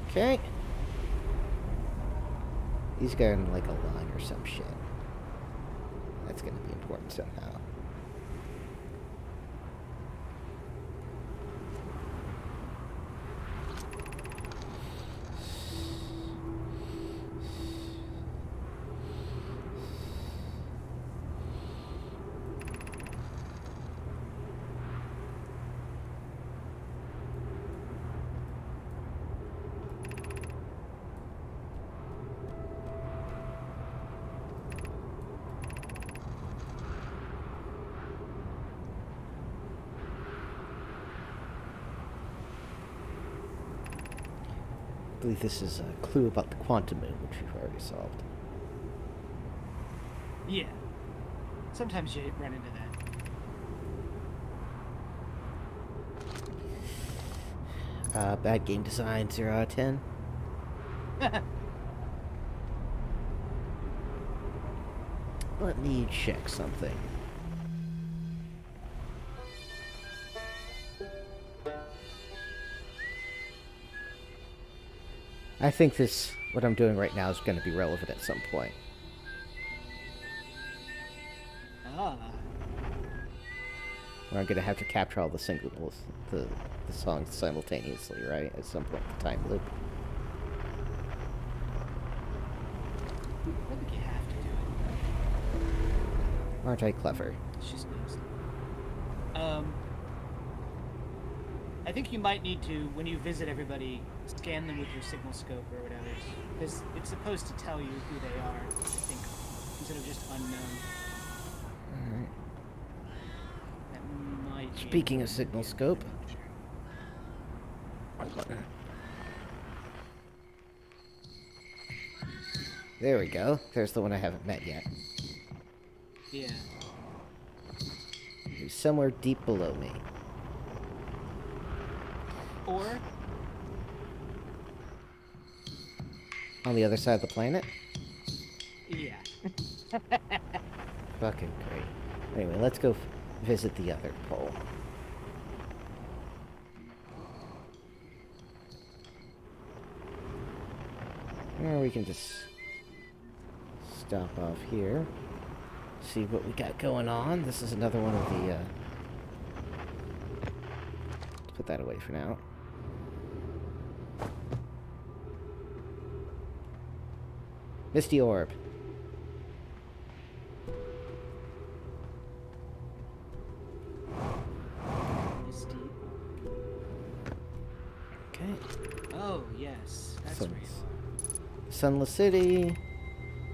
S2: Okay. He's got like a line or some shit. That's gonna be important somehow. Hopefully this is a clue about the quantum moon, which we've already solved.
S1: Yeah. Sometimes you run into that.
S2: Bad game design, 0 out of 10. Let me check something. I think what I'm doing right now is going to be relevant at some point. Where I'm going to have to capture all the singles, the songs simultaneously, right? At some point in the time loop.
S1: I think you have to do it.
S2: Aren't I clever?
S1: It's just nice. I think you might need to, when you visit everybody, scan them with your signal scope or whatever. Because it's supposed to tell you who they are, I think, instead of just unknown.
S2: Alright.
S1: That might be
S2: Speaking of signal scope. There we go. There's the one I haven't met yet.
S1: Yeah.
S2: He's somewhere deep below me.
S1: Or
S2: On the other side of the planet?
S1: yeah.
S2: Fucking great. Anyway, let's go visit the other pole. Or we can just stop off here. See what we got going on. This is another one of the, let's put that away for now. Misty Orb.
S1: Misty.
S2: Okay.
S1: Oh, yes. That's real.
S2: Sunless City.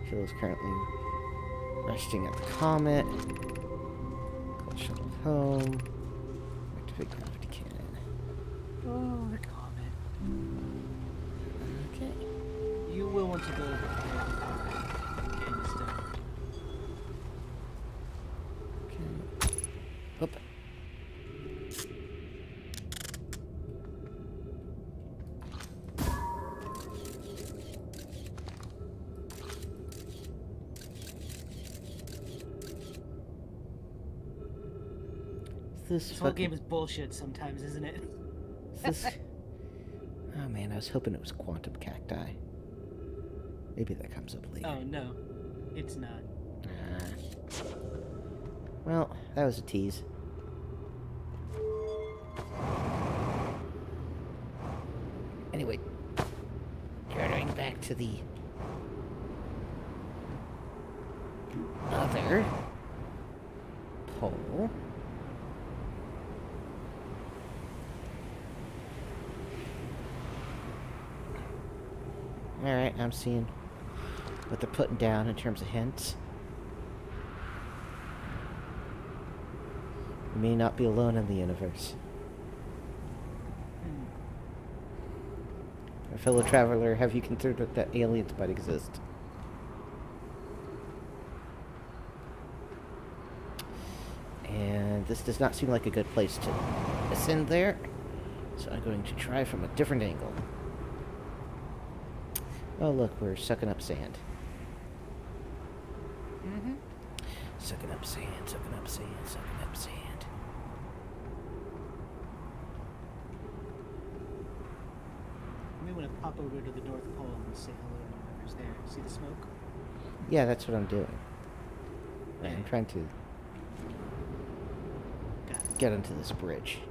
S2: Phil is currently resting at the Comet. Call shuttle home. Activate gravity cannon.
S1: Oh, the comet.
S2: Okay.
S1: You will want to go over the game is done.
S2: Okay. Oop.
S1: This whole game is bullshit sometimes, isn't it?
S2: This... Oh man, I was hoping it was quantum cacti. Maybe that comes up later.
S1: Oh, no. It's not.
S2: Well, that was a tease. Anyway, going back to the other pole. Alright, I'm seeing what they're putting down in terms of hints. You may not be alone in the universe. A fellow traveler, have you considered that aliens might exist? And this does not seem like a good place to ascend there, so I'm going to try from a different angle. Oh look, we're sucking up sand.
S1: Mm-hmm.
S2: Sucking up sand, sucking up sand, sucking up sand.
S1: You may want to pop over to the North Pole and say hello to whoever's there. See the smoke?
S2: Yeah, that's what I'm doing. I'm trying to get onto this bridge.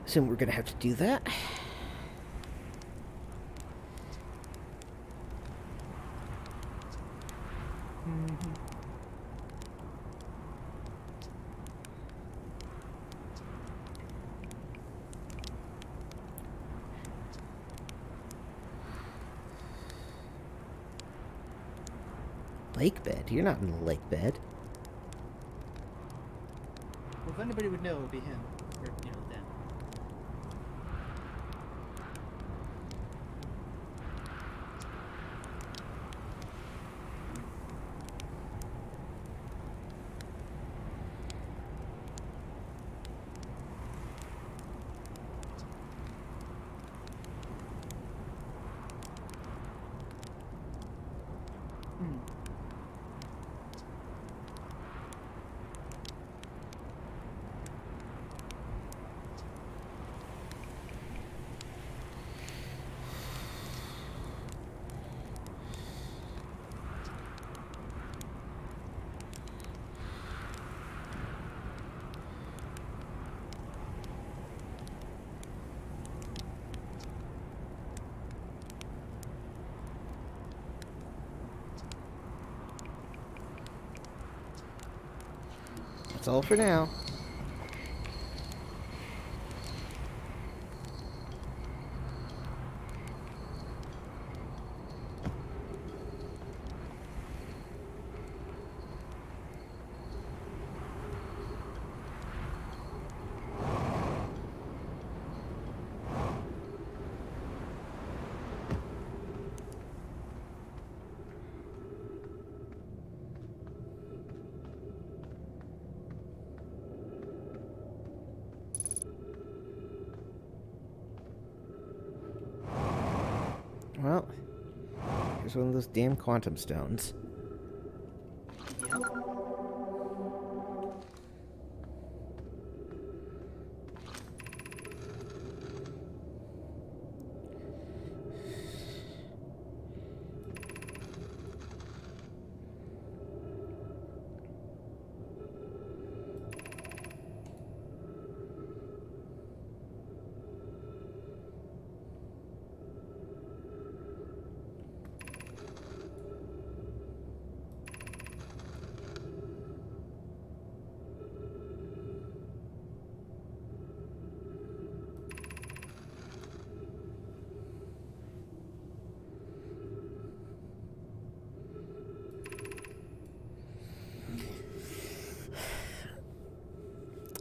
S2: assume we're gonna have to do that.
S1: Mm-hmm.
S2: Lake bed? You're not in the lake bed.
S1: Well, if anybody would know, it would be him. Or, them.
S2: That's all for now. Well, here's one of those damn quantum stones.
S1: Yep.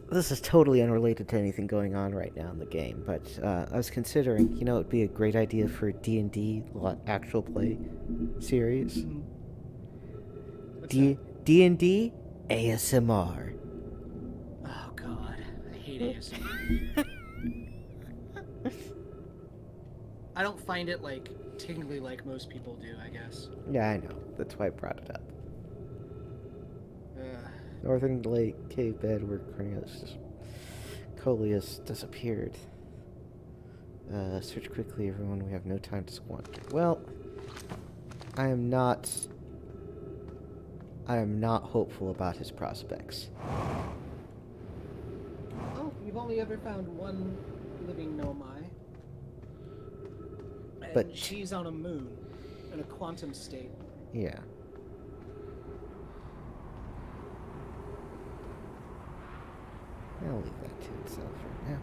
S2: This is totally unrelated to anything going on right now in the game, but I was considering, it'd be a great idea for a D&D actual play series. D&D ASMR.
S1: Oh god, I hate ASMR. I don't find it tingly like most people do, I guess.
S2: Yeah, I know. That's why I brought it up.
S1: Ugh.
S2: Northern Lake cave bed where Coleus disappeared. Search quickly, everyone. We have no time to squander. Well, I am not hopeful about his prospects.
S1: Oh, you've only ever found one living Nomai. And
S2: But
S1: she's on a moon, in a quantum state.
S2: Yeah. I'll leave that to itself right now.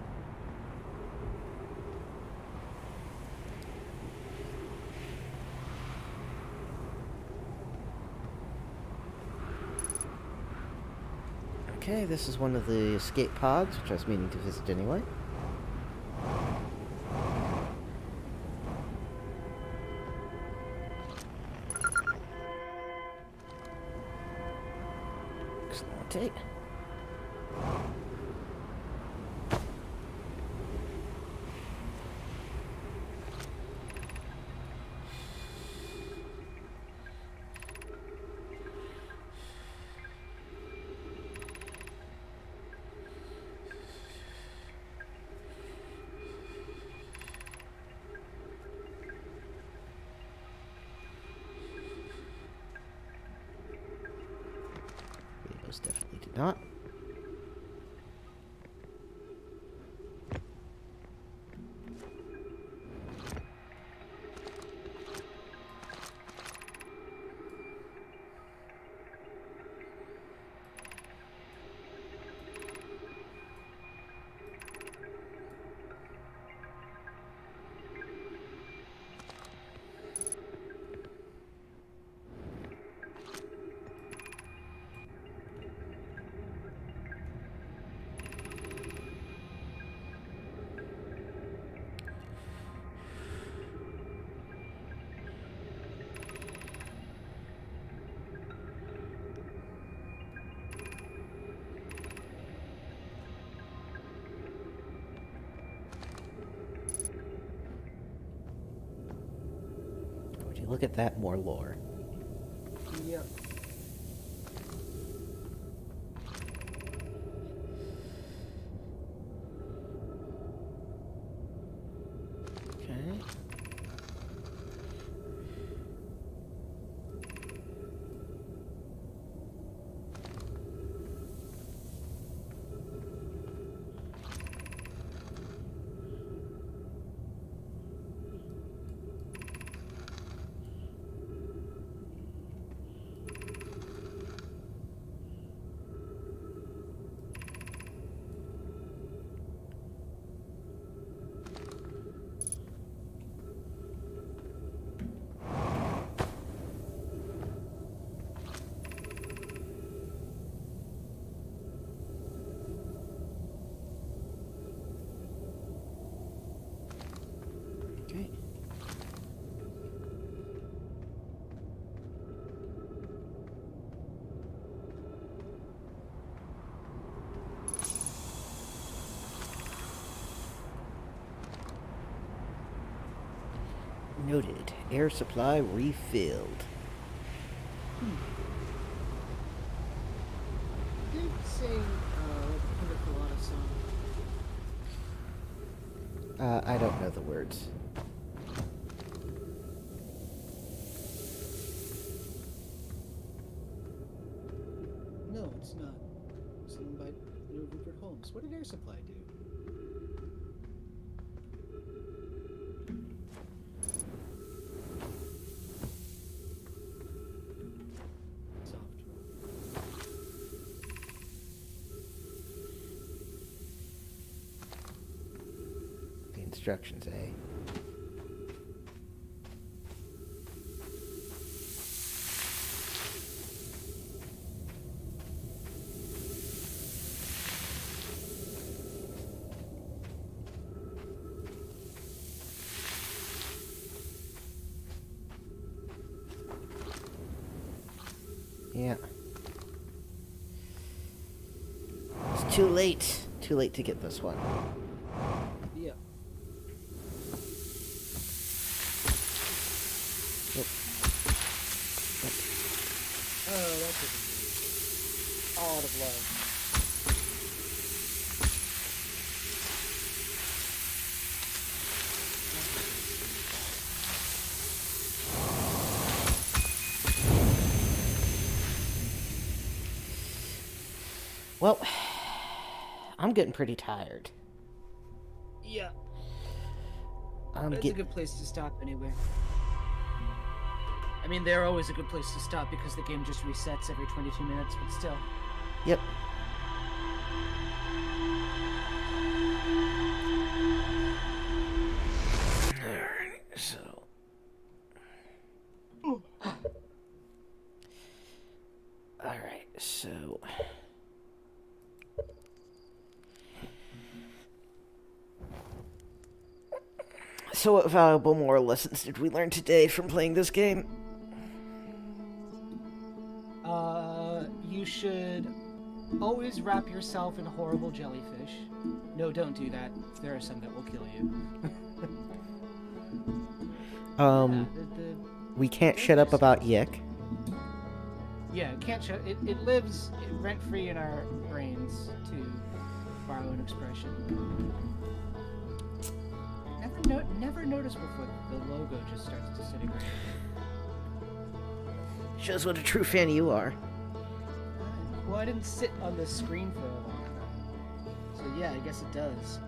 S2: Okay, this is one of the escape pods, which I was meaning to visit anyway. Excellent. Definitely did not. Look at that, more lore.
S1: Yep.
S2: Okay. Okay. Noted. Air supply refilled.
S1: Did say Pina Colada song.
S2: I don't know the words.
S1: No, it's not. Sung by Rupert Holmes. What did Air Supply do? Soft.
S2: The instructions, eh? Yeah. It's too late. Too late to get this one.
S1: Yeah. Oh, that didn't do. All out of love.
S2: Well, I'm getting pretty tired.
S1: Yeah.
S2: I'm
S1: It's a good place to stop anyway. I mean, they're always a good place to stop because the game just resets every 22 minutes, but still.
S2: Yep. Alright, so. Alright, so. So, what valuable moral lessons did we learn today from playing this game?
S1: You should always wrap yourself in horrible jellyfish. No, don't do that. There are some that will kill you.
S2: We can't shut up about Yick.
S1: Yeah, can't shut it lives rent-free in our brains, to borrow an expression. Never noticed before the logo just starts disintegrating.
S2: Shows what a true fan you are.
S1: Well, I didn't sit on the screen for a long time. So yeah, I guess it does.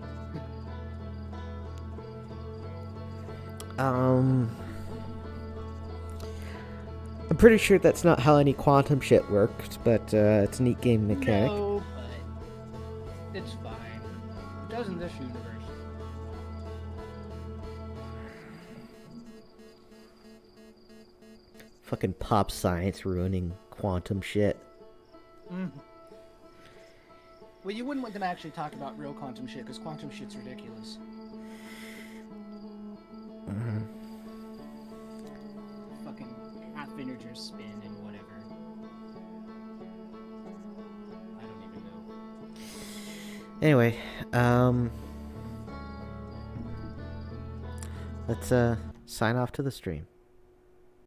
S2: I'm pretty sure that's not how any quantum shit works, but it's a neat game mechanic.
S1: No, but it's fine. It does in this universe.
S2: Fucking pop science ruining quantum shit.
S1: Mm. Well, you wouldn't want them to actually talk about real quantum shit, because quantum shit's ridiculous.
S2: Mm-hmm.
S1: Fucking half-integer spin and whatever. I don't even know.
S2: Anyway, let's sign off to the stream.